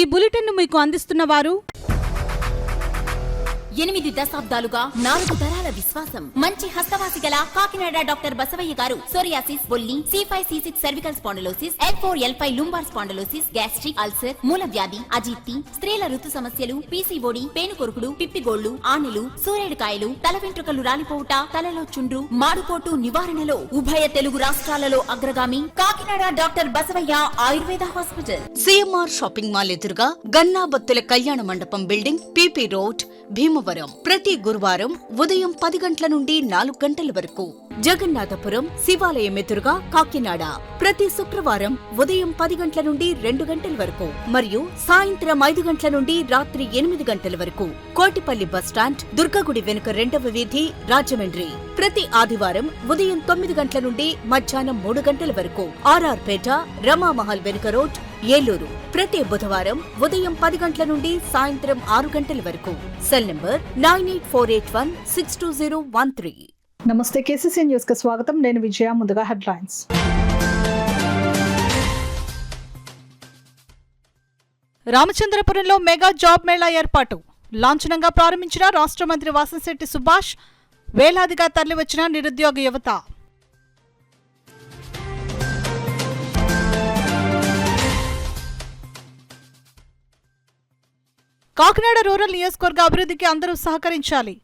ఈ బులెటిన్ మీకు అందిస్తున్న వారు 8 దశాబ్దాలుగా 4 తరాల విశ్వాసం. మంచి హస్తవాసి గల కాకినాడ డాక్టర్ బసవయ్య గారు సోరియాసిస్, బొల్లి, C5, C6 cervical spondylosis, L4, L5 lumbar spondylosis, gastric ulcer, మూల వ్యాధి, అజీర్తి, స్త్రీల ఋతు సమస్యలు, PCOD, పేనుకొరుకుడు, పిప్పిగోళ్లు, ఆనెలు, సూరేడుకాయలు, తల వెంట్రుకలు రాలిపోవుట, తలలో చుండ్రు, మాడుకోటు నివారణలో ఉభయ తెలుగు రాష్ట్రాలలో అగ్రగామి Kakinada doctor Basavayya Ayurveda hospital. CMR shopping mall ఎదురుగా గన్నాబత్తుల కళ్యాణ మండపం బిల్డింగ్, PP రోడ్, భీమవరం. ప్రతి గురువారం ఉదయం 10 గంటల నుండి 4 గంటల వరకు. జగన్నాథపురం శివాలయం ఎదురుగా కాకినాడ ప్రతి శుక్రవారం ఉదయం 10 గంటల నుండి 2 గంటల వరకు మరియు సాయంత్రం 5 గంటల నుండి రాత్రి 8 గంటల వరకు. కోటిపల్లి బస్టాండ్, దుర్గగుడి వెనుక 2వ వీధి, రాజమండ్రి ప్రతి ఆదివారం ఉదయం 9 గంటల నుండి మధ్యాహ్నం 3 గంటల వరకు. RR పేట, రమామహల్ వెనుక రోడ్, ఏలూరు ప్రతి బుధవారం ఉదయం 10 గంటల నుండి సాయంత్రం 6 గంటల వరకు. Cell number 9848162013. నమస్తే, KCC న్యూస్ కి స్వాగతం. నేను విజయ. ముందుగా హెడ్లైన్స్. రామచంద్రపురంలో మెగా జాబ్ మేళా ఏర్పాటు. లాంఛనంగా ప్రారంభించిన రాష్ట్ర మంత్రి వాసంశెట్టి సుభాష్. వేలాదిగా తరలివచ్చిన నిరుద్యోగ యువత. కాకినాడ రూరల్ నియోజకవర్గ అభివృద్ధికి అందరూ సహకరించాలి.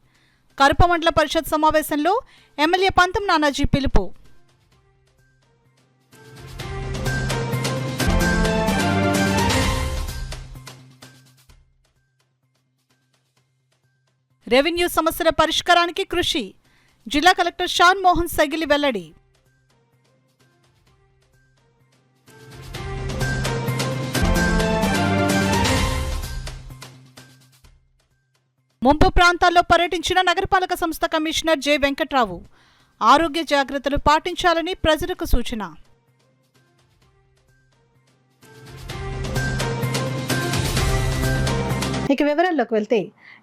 కరప మండల పరిషత్ సమావేశంలో ఎమ్మెల్యే పంతం నానాజీ పిలుపు. రెవెన్యూ సమస్యల పరిష్కారానికి కృషి. జిల్లా కలెక్టర్ షాన్ మోహన్ సగిలి వెల్లడి. ముంపు ప్రాంతాల్లో పర్యటించిన నగరపాలక సంస్థ కమిషనర్ జె వెంకట్రావు. ఆరోగ్య జాగ్రత్తలు పాటించాలని ప్రజలకు సూచన. ఇక వివరాల్లోకి వెళ్తే,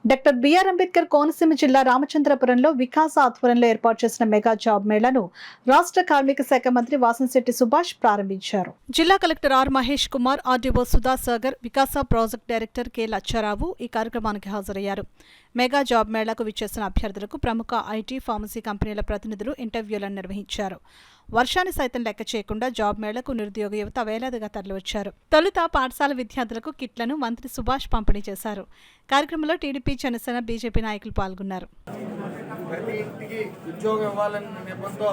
డాక్టర్ బిఆర్ అంబేద్కర్ కోనసీమ జిల్లా రామచంద్రపురంలో వికాస ఆధ్వర్యంలో ఏర్పాటు చేసిన మెగా జాబ్ మేళాను రాష్ట్ర కార్మిక శాఖ మంత్రి వాసంశెట్టి సుభాష్ ప్రారంభించారు. జిల్లా collector R Mahesh Kumar, RDO Sudhasagar, Vikasa project director K Lachcharao ఈ కార్యక్రమానికి హాజరయ్యారు. మెగా జాబ్ మేళాకు విచ్చేసిన అభ్యర్థులకు ప్రముఖ ఐటీ, ఫార్మసీ కంపెనీల ప్రతినిధులు ఇంటర్వ్యూలను నిర్వహించారు. వర్షాన్ని సైతం లెక్క చేయకుండా జాబ్ మేళకు నిరుద్యోగ యువత వేలాదిగా తరలివచ్చారు. తొలుత పాఠశాల విద్యార్థులకు కిట్లను మంత్రి సుభాష్ పంపిణీ చేశారు. కార్యక్రమంలో టీడీపీ, జనసేన, బీజేపీ నాయకులు పాల్గొన్నారు. ప్రతి ఇంటికి ఉద్యోగం ఇవ్వాలనే నెపంతో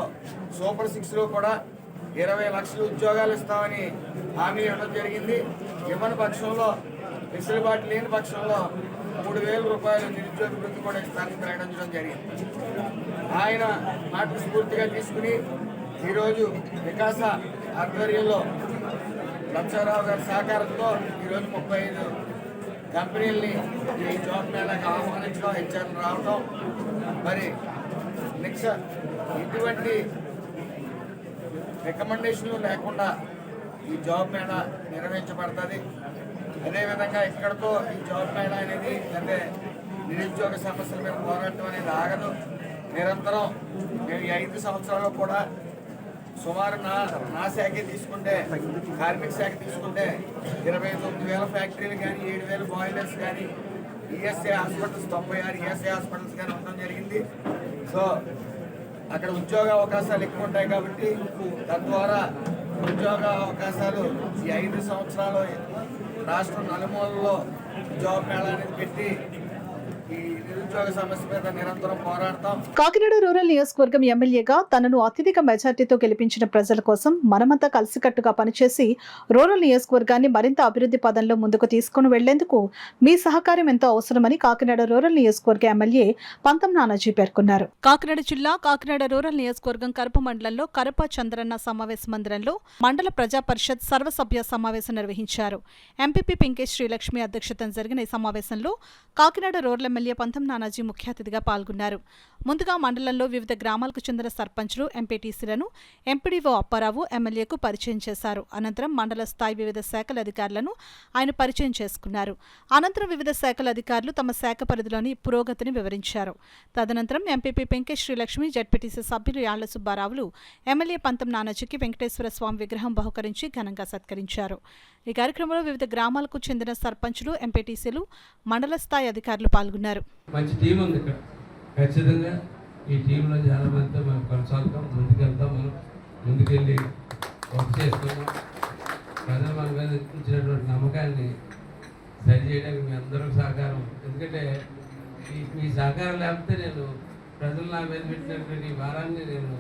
సూపర్ 6లో కూడా 20 లక్షల ఉద్యోగాలు ఇస్తామని హామీ ఇవ్వడం జరిగింది. ఇవ్వని పక్షంలో, వెసులుబాటు లేని పక్షంలో 3,000 రూపాయలు నిరుద్యోగ వృత్తి కూడా ఇస్తారని ప్రకటించడం జరిగింది. ఆయన మాటను స్ఫూర్తిగా తీసుకుని ఈరోజు వికాస ఆధ్వర్యంలో లచ్చారావు గారి సహకారంతో ఈరోజు 35 కంపెనీలని ఈ జాబ్ మేళాకి ఆహ్వానించడం, హెచ్ఆర్లు రావడం, మరి నెక్స్ట్ ఇటువంటి రికమెండేషన్లు లేకుండా ఈ జాబ్ మేళా నిర్వహించబడుతుంది. అదేవిధంగా ఇక్కడతో ఈ జాబ్ మేళా అనేది అంటే నిరుద్యోగ సమస్యల మీద పోరాటం అనేది ఆగదు. నిరంతరం మేము 5 సంవత్సరాల్లో కూడా సుమారు నా శాఖే తీసుకుంటే, కార్మిక శాఖ తీసుకుంటే 29,000 ఫ్యాక్టరీలు కానీ, 7,000 బాయిలర్స్ కానీ, ఈఎస్ఐ హాస్పిటల్స్ 96 ఈఎస్ఐ హాస్పిటల్స్ కానీ ఉండడం జరిగింది. సో అక్కడ ఉద్యోగ అవకాశాలు ఎక్కువ ఉంటాయి కాబట్టి తద్వారా ఉద్యోగ అవకాశాలు ఈ 5 సంవత్సరాలు రాష్ట్రం నలుమూలలో జాబ్ మేళా అనేది పెట్టి ఈ నిరుద్యోగ సమస్య మీద నిరంతరం పోరాడతాం. కాకినాడ రూరల్ నియోజకవర్గం ఎమ్మెల్యేగా తనను అత్యధిక మెజార్టీతో గెలిపించిన ప్రజల కోసం మనమంతా కలిసికట్టుగా పనిచేసి రూరల్ నియోజకవర్గాన్ని మరింత అభివృద్ధి పదంలో ముందుకు తీసుకుని వెళ్లేందుకు మీ సహకారం ఎంతో అవసరమని కాకినాడ రూరల్ నియోజకవర్గ ఎమ్మెల్యే పంతం నానాజీ పేర్కొన్నారు. కాకినాడ జిల్లా కాకినాడ రూరల్ నియోజకవర్గం కరప మండలంలో కరప చంద్రన్న సమావేశ మందిరంలో మండల ప్రజా పరిషత్ సర్వసభ్య సమావేశం నిర్వహించారు. ఎంపీపీ పింకే శ్రీలక్ష్మి అధ్యక్షతన జరిగిన ఈ సమావేశంలో కాకినాడ రూరల్ ఎమ్మెల్యే పంతం నానాజీ ముఖ్య అతిథిగా పాల్గొన్నారు. ముందుగా మండలంలో వివిధ గ్రామాలకు చెందిన సర్పంచులు, ఎంపీటీసీలను ఎంపీడీఓ అప్పారావు ఎమ్మెల్యేకు పరిచయం చేశారు. అనంతరం మండల స్థాయి వివిధ శాఖల అధికారులను ఆయన పరిచయం చేసుకున్నారు. అనంతరం వివిధ శాఖల అధికారులు తమ శాఖ పరిధిలోని పురోగతిని వివరించారు. తదనంతరం ఎంపీపీ పెంకే శ్రీలక్ష్మి, జడ్పీటీసీ సభ్యులు యాళ్ల సుబ్బారావులు ఎమ్మెల్యే పంతం నానాజీకి వెంకటేశ్వర స్వామి విగ్రహం బహుకరించి ఘనంగా సత్కరించారు. ఈ కార్యక్రమంలో వివిధ గ్రామాలకు చెందిన సర్పంచులు, ఎంపీటీసీలు, మండల స్థాయి అధికారులు పాల్గొన్నారు. మంచి టీం ఉంది ఇక్కడ. ఖచ్చితంగా ఈ టీంలో చాలా మందితో మనం కొనసాగుతాం, ముందుకెళ్తాం. మనం ముందుకెళ్ళి వర్క్ చేసుకున్నాం. ప్రజలు మన మీద ఇచ్చినటువంటి నమ్మకాన్ని సరి చేయడానికి మీ అందరూ సహకారం. ఎందుకంటే మీ సహకారం లేకపోతే నేను ప్రజలు నా మీద పెట్టినటువంటి భారాన్ని నేను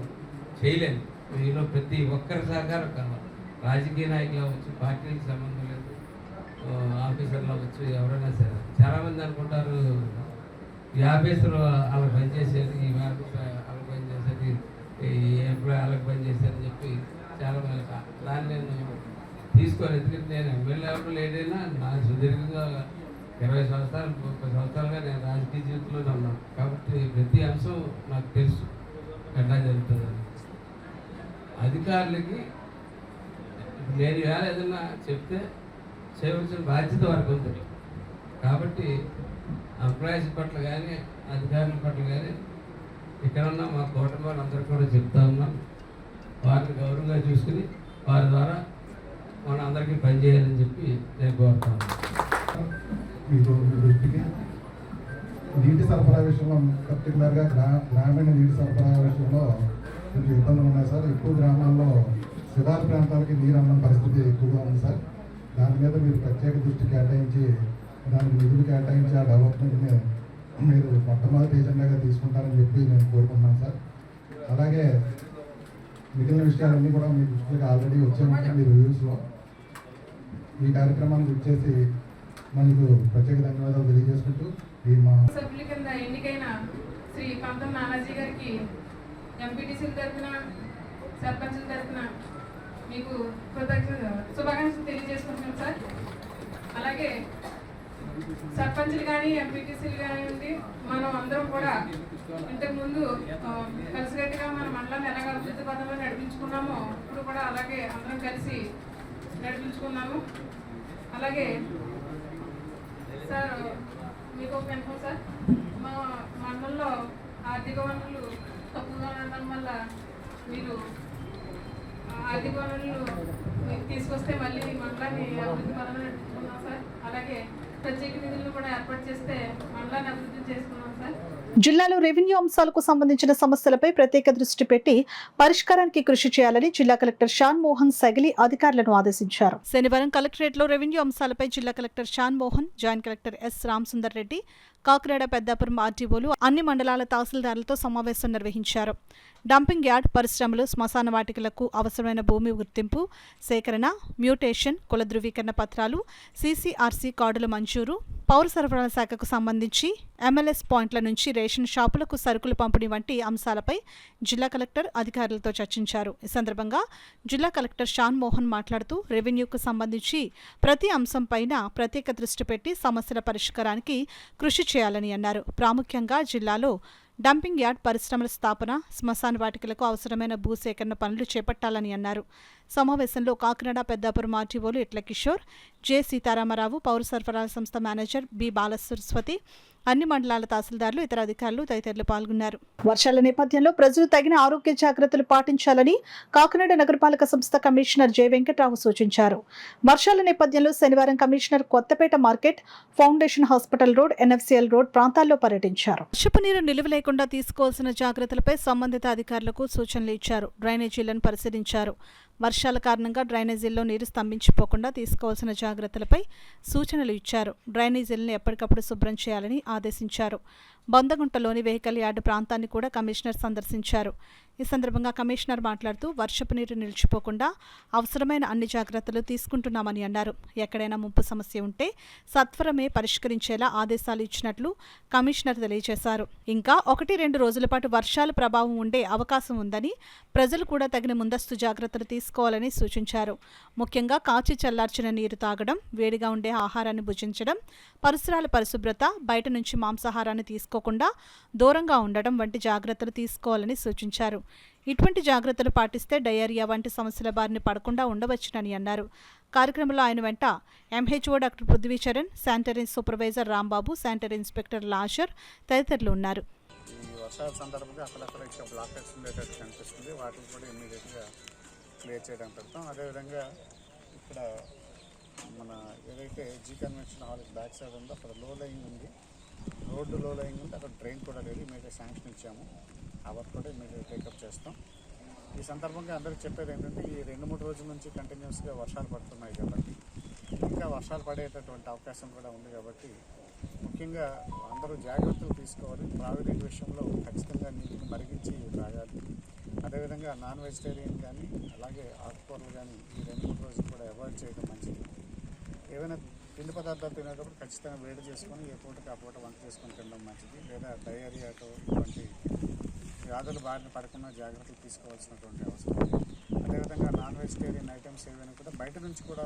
చేయలేను. మీలో ప్రతి ఒక్కరి సహకారం కావాలి. రాజకీయ నాయకులు అవ్వచ్చు, పార్టీకి సంబంధం లేదు, ఆఫీసర్లు అవ్వచ్చు, ఎవరైనా సరే. చాలామంది అనుకుంటారు ఈ ఆఫీసర్ వాళ్ళకి పనిచేసేది, ఈ ఆఫీసర్ వాళ్ళకి పనిచేసేది, ఈ ఎంప్లాయ్ వాళ్ళకి పనిచేసేది చెప్పి చాలామంది దాన్ని నేను తీసుకోను. ఎందుకంటే నేను ఎమ్మెల్యే ఎవరు లేదైనా నా సుదీర్ఘంగా 20 సంవత్సరాలు 30 సంవత్సరాలుగా నేను రాజకీయ జీవితంలోనే ఉన్నాను. కాబట్టి ప్రతి అంశం నాకు తెలుసు ఎట్లా జరుగుతుందని. అధికారులకి నేను ఇవాళ ఏదన్నా చెప్తే చేయవలసిన బాధ్యత వరకు ఉంది. కాబట్టి ఎంప్లాయీస్ పట్ల కానీ అధికారుల పట్ల కానీ ఇక్కడ ఉన్న మా కుటుంబ వాళ్ళందరూ కూడా చెప్తా ఉన్నాం. వారిని గౌరవంగా చూసుకుని వారి ద్వారా మన అందరికీ పనిచేయాలని చెప్పి నేను కోరుతాను. మీకు దృష్టికి నీటి సరఫరా విషయంలో, పర్టికులర్గా గ్రామీణ నీటి సరఫరా విషయంలో కొంచెం ఇబ్బందులు ఉన్నాయి సార్. ఎక్కువ గ్రామాల్లో శివారు ప్రాంతాలకి నీరు అందడం పరిస్థితి ఎక్కువగా ఉంది సార్. దాని మీద మీరు ప్రత్యేక దృష్టి కేటాయించి దానికి నిధులు కేటాయించి ఆ డెవలప్మెంట్ని మీరు మొట్టమొదటి ఏజెండాగా తీసుకుంటారని చెప్పి నేను కోరుకుంటున్నాను సార్. అలాగే మిగిలిన విషయాలన్నీ కూడా మీ దృష్టికి ఆల్రెడీ వచ్చే ఉంటాయి మీ రివ్యూస్లో. ఈ కార్యక్రమాన్ని గుర్చేసి మనకు ప్రత్యేక ధన్యవాదాలు తెలియజేసుకుంటూ ఈ మా సభ్యుల కింద ఎన్నికైన శ్రీ పంతం నానాజీ గారికి ఎంపీటీసీల తరఫున, సర్పంచుల తరఫున మీకు శుభాకాంక్షలు తెలియజేసుకుంటున్నాం సార్. అలాగే సర్పంచులు కానీ ఎంపీటీసీలు కానివ్వండి, మనం అందరం కూడా ఇంతకుముందు కలిసికట్టుగా మన మండలాన్ని ఎలాగ అభివృద్ధి పథంలో నడిపించుకున్నామో ఇప్పుడు కూడా అలాగే అందరం కలిసి నడిపించుకున్నాము. అలాగే సార్ మీకు ఒక ఇన్ఫో సార్, మా మండలంలో ఆర్థిక వనరులు తక్కువగా ఉండడం వల్ల మీరు ఆర్థిక వనరులు తీసుకొస్తే మళ్ళీ మండలాన్ని అభివృద్ధి పథంలో నడిపించుకున్నాం సార్. అలాగే ప్రత్యేక నిధులను కూడా ఏర్పాటు చేస్తే మండలాన్ని అభివృద్ధి చేసుకున్నాం సార్. జిల్లాలో రెవెన్యూ అంశాలకు సంబంధించిన సమస్యలపై ప్రత్యేక దృష్టి పెట్టి పరిష్కారానికి కృషి చేయాలని జిల్లా కలెక్టర్ షాన్ మోహన్ సగిలి అధికారులను ఆదేశించారు. శనివారం కలెక్టరేట్లో రెవెన్యూ అంశాలపై జిల్లా collector Shan Mohan, joint collector S Ramasundar Reddy, Kakinada Peddapuram ఆర్టీఓలు, అన్ని మండలాల తహసీల్దార్లతో సమావేశం నిర్వహించారు. డంపింగ్ యార్డ్, పరిశ్రమలు, శ్మశాన వాటికలకు అవసరమైన భూమి గుర్తింపు, సేకరణ, మ్యూటేషన్, కుల ధృవీకరణ పత్రాలు, సీసీఆర్సీ కార్డుల మంజూరు, పౌర సరఫరాల శాఖకు సంబంధించి ఎంఎల్ఎస్ పాయింట్ల నుంచి రేషన్ షాపులకు సరుకులు పంపిణీ వంటి అంశాలపై జిల్లా కలెక్టర్ అధికారులతో చర్చించారు. ఈ సందర్భంగా జిల్లా కలెక్టర్ షాన్ మోహన్ మాట్లాడుతూ రెవెన్యూకు సంబంధించి ప్రతి అంశంపైన ప్రత్యేక దృష్టి పెట్టి సమస్యల పరిష్కారానికి కృషి చేయాలని అన్నారు. ప్రాముఖ్యంగా జిల్లాలో డంపింగ్ యార్డ్, పరిశ్రమల స్థాపన, శ్మశాన వాటికలకు అవసరమైన భూసేకరణ పనులు చేపట్టాలని అన్నారు. సమావేశంలో కాకినాడ పెద్దాపురం ఆర్టీఓలు ఇట్ల కిషోర్, జె సీతారామరావు, పౌర సరఫరాల సంస్థ మేనేజర్ బి బాలసరస్వతి, అన్ని మండలాల తహసీల్దార్లు, ఇతర అధికారులు తదితరులు పాల్గొన్నారు. వర్షాల నేపథ్యంలో ప్రజలు తగిన ఆరోగ్య జాగ్రత్తలు పాటించాలని కాకినాడ నగరపాలక సంస్థ కమిషనర్ జె వెంకట్రావు సూచించారు. వర్షాల నేపథ్యంలో శనివారం commissioner Kothapet market, foundation hospital road, NFCL road ప్రాంతాల్లో పర్యటించారు. వర్షపు నీరు నిలువ లేకుండా తీసుకోవాల్సిన జాగ్రత్తలపై సంబంధిత అధికారులకు సూచనలు ఇచ్చారు. డ్రైనేజీలను పరిశీలించారు. వర్షాల కారణంగా డ్రైనేజీల్లో నీరు స్తంభించిపోకుండా తీసుకోవాల్సిన జాగ్రత్తలపై సూచనలు ఇచ్చారు. డ్రైనేజీలను ఎప్పటికప్పుడు శుభ్రం చేయాలని ఆదేశించారు. బొందగుంటలోని వెహికల్ యార్డు ప్రాంతాన్ని కూడా కమిషనర్ సందర్శించారు. ఈ సందర్భంగా కమిషనర్ మాట్లాడుతూ వర్షపు నీరు నిలిచిపోకుండా అవసరమైన అన్ని జాగ్రత్తలు తీసుకుంటున్నామని అన్నారు. ఎక్కడైనా ముంపు సమస్య ఉంటే సత్వరమే పరిష్కరించేలా ఆదేశాలు ఇచ్చినట్లు కమిషనర్ తెలియజేశారు. ఇంకా 1-2 రోజుల పాటు వర్షాల ప్రభావం ఉండే అవకాశం ఉందని ప్రజలు కూడా తగిన ముందస్తు జాగ్రత్తలు తీసుకోవాలని సూచించారు. ముఖ్యంగా కాచి చల్లార్చిన నీరు తాగడం, వేడిగా ఉండే ఆహారాన్ని భుజించడం, పరిసరాల పరిశుభ్రత, బయట నుంచి మాంసాహారాన్ని తీసుకోకుండా దూరంగా ఉండడం వంటి జాగ్రత్తలు తీసుకోవాలని సూచించారు. ఇటువంటి జాగ్రత్తలు పాటిస్తే డయేరియా వంటి సమస్యల బారిన పడకుండా ఉండవచ్చునని అన్నారు. కార్యక్రమంలో ఆయన వెంట MHO doctor Prithvicharan, sanitary supervisor Rambabu, sanitary inspector Lasher తదితరులు ఉన్నారు. ఈ వర్షాల సందర్భంగా అక్కడక్కడ ఇక్కడ బ్లాకెట్స్ ఉండేటట్టు కనిపిస్తుంది. వాటిని కూడా ఇమ్మీడియట్గా క్లియర్ చేయడానికి పెడతాం. అదేవిధంగా ఇక్కడ మన ఏదైతే G convention hall back side ఉందో అక్కడ లో లయింగ్ ఉంది, రోడ్డు లో లయింగ్ ఉంది, అక్కడ డ్రైన్ కూడా లేదు. ఇమీడియట్ శాంక్షన్ ఇచ్చాము. ఆ వర్క్ కూడా ఇమీడియట్ టేకప్ చేస్తాం. ఈ సందర్భంగా అందరికీ చెప్పేది ఏంటంటే ఈ 2-3 రోజుల నుంచి కంటిన్యూస్గా వర్షాలు పడుతున్నాయి కాబట్టి ఇంకా వర్షాలు పడేటటువంటి అవకాశం కూడా ఉంది కాబట్టి ముఖ్యంగా అందరూ జాగ్రత్తలు తీసుకోవాలి. త్రాగునీటి విషయంలో ఖచ్చితంగా నీటిని మరిగించి తాగాలి. అదేవిధంగా నాన్ వెజిటేరియన్ కానీ అలాగే ఆకుకూరలు కానీ ఈ 2-3 రోజులు కూడా అవాయిడ్ చేయడం మంచిది. ఏవైనా పిండి పదార్థాలు తినేటప్పుడు ఖచ్చితంగా వేడి చేసుకొని ఏ పూటకి ఆ పూట వంట చేసుకొని తినడం మంచిది. లేదా డయేరియాతో ఇటువంటి వ్యాధులు బారిన పడకుండా జాగ్రత్తలు తీసుకోవాల్సినటువంటి అవసరం ఉంది. అదేవిధంగా నాన్ వెజిటేరియన్ ఐటమ్స్ ఏవైనా కూడా బయట నుంచి కూడా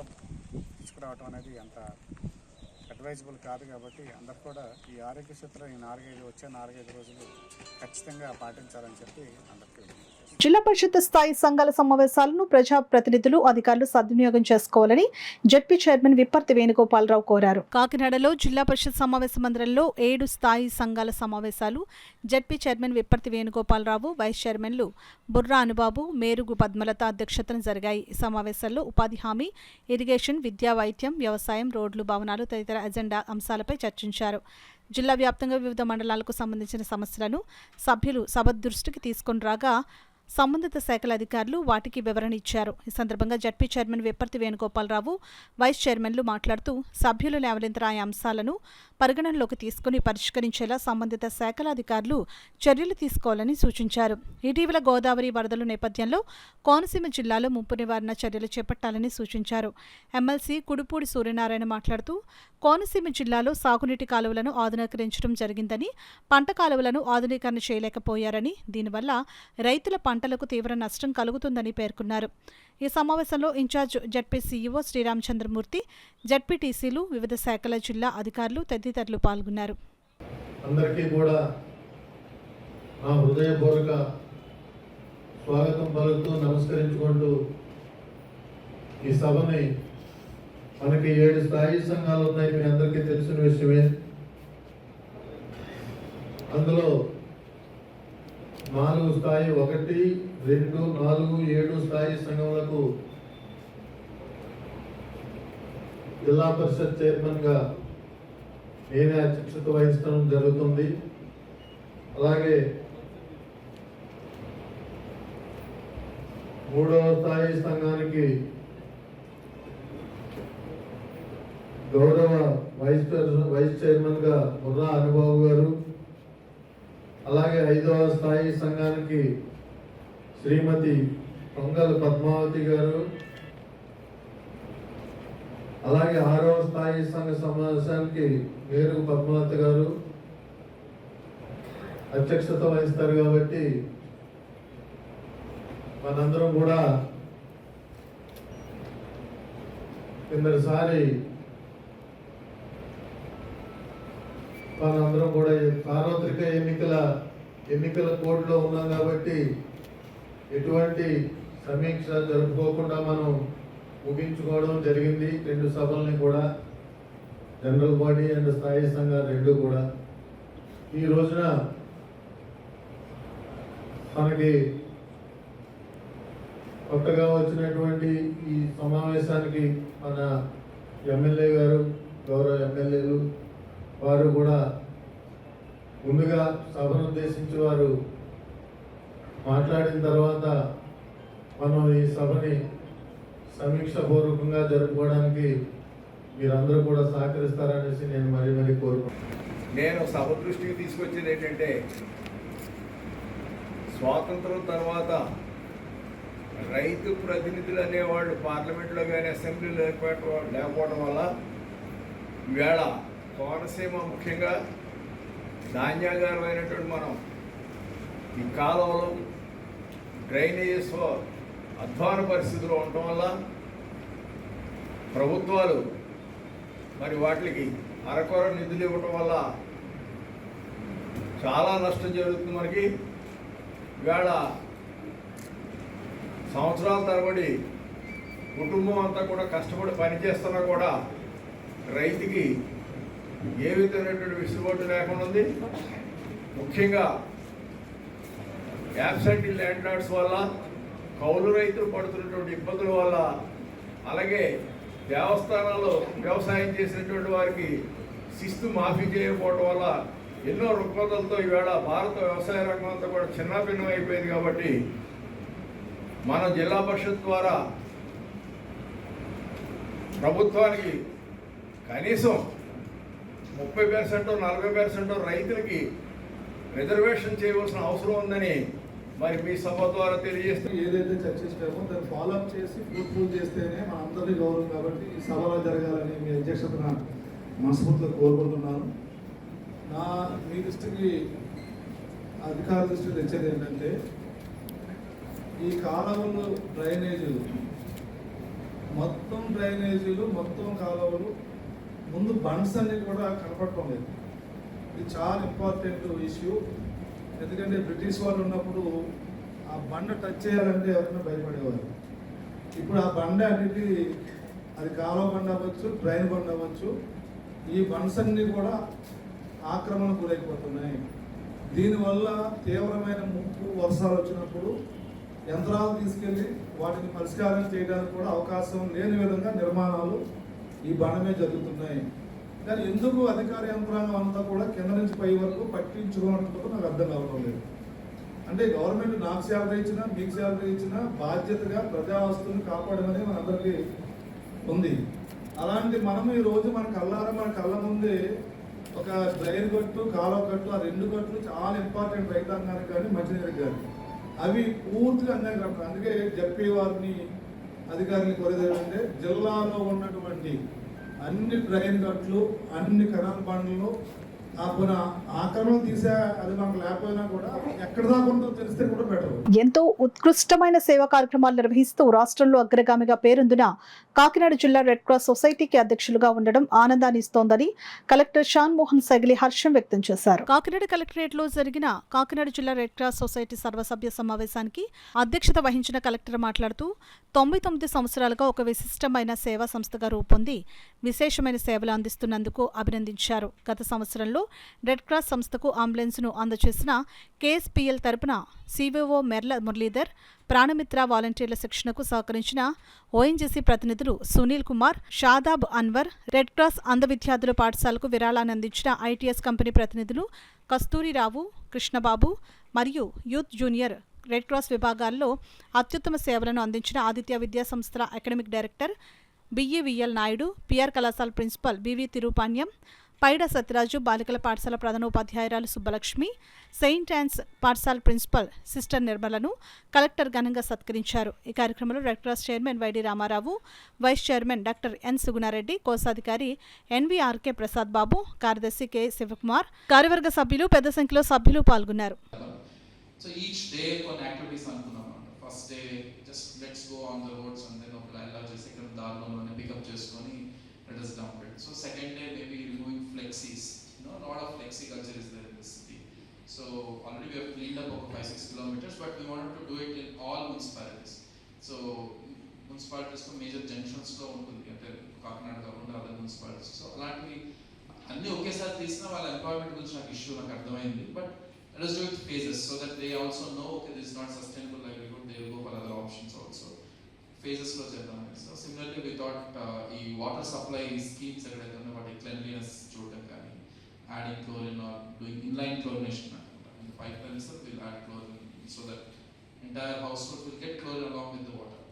తీసుకురావటం అనేది అంత అడ్వైజబుల్ కాదు కాబట్టి అందరు కూడా ఈ ఆరోగ్య సూత్రం వచ్చే 4-5 రోజులు ఖచ్చితంగా పాటించాలని చెప్పి అందరికీ జిల్లా పరిషత్ స్థాయి సంఘాల సమావేశాలను ప్రజాప్రతినిధులు, అధికారులు సద్వినియోగం చేసుకోవాలని జెడ్పీ చైర్మన్ విప్పర్తి వేణుగోపాలరావు కోరారు. కాకినాడలో జిల్లా పరిషత్ సమావేశ మందిరంలో 7 స్థాయి సంఘాల సమావేశాలు ZP chairman Vipparthi Venugopalarao, vice చైర్మన్లు బుర్రా అనుబాబు, మేరుగు పద్మలత అధ్యక్షతన జరిగాయి. ఈ సమావేశాల్లో ఉపాధి హామీ, ఇరిగేషన్, విద్యా, వైద్యం, వ్యవసాయం, రోడ్లు, భవనాలు తదితర ఎజెండా అంశాలపై చర్చించారు. జిల్లా వ్యాప్తంగా వివిధ మండలాలకు సంబంధించిన సమస్యలను సభ్యులు సభ దృష్టికి తీసుకొని రాగా సంబంధిత శాఖల అధికారులు వాటికి వివరణ ఇచ్చారు. ఈ సందర్భంగా ZP chairman Vipparthi Venugopalarao, vice చైర్మన్లు మాట్లాడుతూ సభ్యులు లేవనెత్తిన ఆ అంశాలను పరిగణనలోకి తీసుకుని పరిష్కరించేలా సంబంధిత శాఖల అధికారులు చర్యలు తీసుకోవాలని సూచించారు. ఇటీవల గోదావరి వరదల నేపథ్యంలో కోనసీమ జిల్లాలో ముంపు నివారణ చర్యలు చేపట్టాలని సూచించారు. ఎమ్మెల్సీ కుడుపూడి సూర్యనారాయణ మాట్లాడుతూ కోనసీమ జిల్లాలో సాగునీటి కాలువలను ఆధునీకరించడం జరిగిందని, పంట కాలువలను ఆధునీకరణ చేయలేకపోయారని, దీనివల్ల రైతుల పంటలకు తీవ్ర నష్టం కలుగుతుందని పేర్కొన్నారు. ఈ సమావేశంలో ఇన్ఛార్జ్ జడ్పీ సీఈఓ శ్రీరామచంద్రమూర్తి, జడ్పీటీసీలు, వివిధ శాఖల జిల్లా అధికారులు తదితరులు పాల్గొన్నారు. అందరికీ కూడా నా హృదయపూర్వక స్వాగతం పలుకుతూ నమస్కరించుకుంటూ ఈ సభని మనకి 7 స్థాయి సంఘాలు ఉన్నాయి. మీ అందరికీ తెలిసిన విషయమే. అందులో 4 స్థాయి 1, 2, 4, 7 స్థాయి సంఘములకు జిల్లా పరిషత్ చైర్మన్గా నేనే అధ్యక్షత వహించడం జరుగుతుంది. అలాగే 3వ స్థాయి సంఘానికి గౌరవ వైస్ చైర్మన్గా బుర్రా అనుబాబు గారు, అలాగే 5వ స్థాయి సంఘానికి శ్రీమతి పొంగల్ పద్మావతి గారు, అలాగే 6వ స్థాయి సంఘ సమావేశానికి మేరుగు పద్మావత గారు అధ్యక్షత వహిస్తారు. కాబట్టి మనందరం కూడా కిందసారి మనందరం కూడా సార్వత్రిక ఎన్నికల కోడ్లో ఉన్నాం కాబట్టి ఎటువంటి సమీక్ష జరుపుకోకుండా మనం ముగించుకోవడం జరిగింది. 2 సభల్ని కూడా, జనరల్ బాడీ అండ్ స్థాయి సంఘాలు 2 కూడా. ఈ రోజున మనకి కొత్తగా వచ్చినటువంటి ఈ సమావేశానికి మన ఎమ్మెల్యే గారు, గౌరవ ఎమ్మెల్యేలు వారు కూడా ముందుగా సభను ఉద్దేశించి వారు మాట్లాడిన తర్వాత మనం ఈ సభని సమీక్షపూర్వకంగా జరుపుకోవడానికి మీరందరూ కూడా సహకరిస్తారనేసి నేను మరీ కోరుకుంటున్నాను. నేను సభ దృష్టికి తీసుకొచ్చేది ఏంటంటే, స్వాతంత్రం తర్వాత రైతు ప్రతినిధులు అనేవాళ్ళు పార్లమెంట్లో కానీ అసెంబ్లీలో లేకపోవడం వల్ల ఈవేళ కోనసీమ ముఖ్యంగా ధాన్యాగారమైనటువంటి మనం ఈ కాలువలు డ్రైనేజెస్ అధ్వాన పరిస్థితిలో ఉండటం వల్ల ప్రభుత్వాలు మరి వాటికి అరకొర నిధులు ఇవ్వటం వల్ల చాలా నష్టం జరుగుతుంది. మనకి ఇవాళ సంవత్సరాల తరబడి కుటుంబం అంతా కూడా కష్టపడి పనిచేస్తున్నా కూడా రైతుకి ఏ విధమైనటువంటి వెసులుబాటు లేకుండా ఉంది. ముఖ్యంగా యాబ్సెంటీ ల్యాండ్ లార్డ్స్ వల్ల, కౌలు రైతులు పడుతున్నటువంటి ఇబ్బందుల వల్ల, అలాగే దేవస్థానాల్లో వ్యవసాయం చేసినటువంటి వారికి శిస్తు మాఫీ చేయకపోవడం వల్ల ఎన్నో రుగ్మతలతో ఈవేళ భారత వ్యవసాయ రంగం అంతా కూడా చిన్నాభిన్నం అయిపోయింది. కాబట్టి మన జిల్లా పరిషత్ ద్వారా ప్రభుత్వానికి కనీసం 30% 40% రైతులకి రిజర్వేషన్ చేయవలసిన అవసరం ఉందని మరి మీ సభ ద్వారా తెలియజేస్తూ, ఏదైతే చర్చించామో దాన్ని ఫాలోఅప్ చేసి పూర్తి చేస్తేనే మన అందరి గౌరవం. కాబట్టి ఈ సభలో జరగాలని మీ అధ్యక్షతన మనస్ఫూర్తిగా కోరుకుంటున్నాను. మీ దృష్టికి అధికార దృష్టికి తెచ్చేది ఏంటంటే, ఈ కాలువలు డ్రైనేజీలు మొత్తం కాలువలు ముందు బండ్స్ అన్ని కూడా కనపడటం లేదు. ఇది చాలా ఇంపార్టెంట్ ఇష్యూ. ఎందుకంటే బ్రిటిష్ వాళ్ళు ఉన్నప్పుడు ఆ బండ టచ్ చేయాలంటే ఎవరైనా భయపడేవారు. ఇప్పుడు ఆ బండ అనేది అది కాలువ బండ అవ్వచ్చు, డ్రైన్ బండ అవ్వచ్చు, ఈ బండ్స్ అన్నీ కూడా ఆక్రమణ గురైపోతున్నాయి. దీనివల్ల తీవ్రమైన ముప్పు వర్షాలు వచ్చినప్పుడు యంత్రాలు తీసుకెళ్ళి వాటిని పరిష్కారం చేయడానికి కూడా అవకాశం లేని విధంగా నిర్మాణాలు ఈ బండ మీద జరుగుతున్నాయి. కానీ ఎందుకు అధికార యంత్రాంగం అంతా కూడా కింద నుంచి పై వరకు పట్టించుకోవడం నాకు అర్థం కావడం లేదు. అంటే గవర్నమెంట్ నాకు శాలరీ ఇచ్చినా, మీకు శాలరీ ఇచ్చినా బాధ్యతగా ప్రజా వస్తువుని కాపాడమని మనందరికీ ఉంది. అలాంటి మనం ఈరోజు మన కళ్ళ ముందే ఒక డ్రైన్ గట్టు, కాలువ గట్టు, ఆ 2 గట్లు చాలా ఇంపార్టెంట్ రైతాంగానికి కానీ మంచినీరికి కానీ అవి పూర్తిగా అన్యాయం. అందుకే జడ్పీ వారిని అధికారులు కోరేది ఏంటంటే, జిల్లాలో ఉన్నటువంటి అన్ని డ్రైన్ గట్లు, అన్ని కెనాల్ బండ్లు ఆక్రమణ తీసే అది మనకు లేకపోయినా కూడా ఎక్కడ దాకా ఉందో తెలిస్తే కూడా బెటర్. ఎంతో ఉత్కృష్టమైన సేవా కార్యక్రమాలు నిర్వహిస్తూ రాష్ట్రంలో అగ్రగామిగా పేరొందిన కాకినాడ జిల్లా రెడ్ క్రాస్ సొసైటీకి అధ్యక్షులుగా ఉండడం ఆనందాన్ని ఇస్తోందని కలెక్టర్ షాన్ మోహన్ సైగిలి హర్షం వ్యక్తం చేశారు. కాకినాడ కలెక్టరేట్ లో జరిగిన కాకినాడ జిల్లా రెడ్ క్రాస్ సొసైటీ సర్వసభ్య సమావేశానికి అధ్యక్షత వహించిన కలెక్టర్ మాట్లాడుతూ 99 సంవత్సరాలుగా ఒక విశిష్టమైన సేవా సంస్థగా రూపొంది విశేషమైన సేవలు అందిస్తున్నందుకు అభినందించారు. గత సంవత్సరంలో రెడ్ క్రాస్ సంస్థకు అంబులెన్స్ను అందజేసిన కేఎస్పీఎల్ తరపున సివిఓ మెర్ల మురళీధర్, ప్రాణమిత్ర వాలంటీర్ల శిక్షణకు సహకరించిన ఓఎన్జీసీ ప్రతినిధులు సునీల్ కుమార్, షాదాబ్ అన్వర్, రెడ్ క్రాస్ అంధ విద్యార్థుల పాఠశాలకు విరాళాన్ని అందించిన ఐటీఎస్ కంపెనీ ప్రతినిధులు కస్తూరిరావు, కృష్ణబాబు మరియు యూత్ జూనియర్ రెడ్ క్రాస్ విభాగాల్లో అత్యుత్తమ సేవలను అందించిన ఆదిత్య విద్యా సంస్థల academic director BEVL Naidu, PR కళాశాల ప్రిన్సిపల్ బివి తిరుపాణ్యం, పైడ సత్యరాజు, బాలికల పాఠశాల ప్రధానోపాధ్యాయురాలు సుబ్బలక్ష్మి, సెయింట్ యాన్స్ పాఠశాల ప్రిన్సిపల్ సిస్టర్ నిర్మలను కలెక్టర్ ఘనంగా సత్కరించారు. ఈ కార్యక్రమంలో red cross chairman YD Ramarao, vice chairman doctor N Sugunareddy, కోశాధికారి ఎన్వీఆర్కే ప్రసాద్ బాబు, కార్యదర్శి కె శివకుమార్, కార్యవర్గ సభ్యులు పెద్ద సంఖ్యలో సభ్యులు పాల్గొన్నారు. So each day one activities అనుకున్నాం. First day just let's go on the roads and then ఒక లైన్ లాగా చేసి ఇక్కడ దారిలోనే పికప్ చేసుకొని let us dump it. So second day maybe removing flexis. A lot of flexi culture is there in this city. So already we have cleaned up over 5-6 kilometers, but we wanted to do it in all municipalities. So municipalities లో major junctions లో ఉంటుంది, అంటే కాకినాడ కాకుండా other municipalities. So అలాంటివి అన్ని ఒకేసారి తీసినా వాళ్ళ ఎంప్లాయ్మెంట్ గురించి నాకు ఇష్యూ నాకు అర్థమైంది. But let us do it phases so that they also know okay this is not sustainable livelihood, they will go for other options also. Phases lo chedam. So similarly we thought ee water supply schemes ekkadaithe unna vaati cleanliness chudam gaani adding chlorine or doing inline chlorination in the pipelines will add chlorine so that entire household will get chlorine along with the water.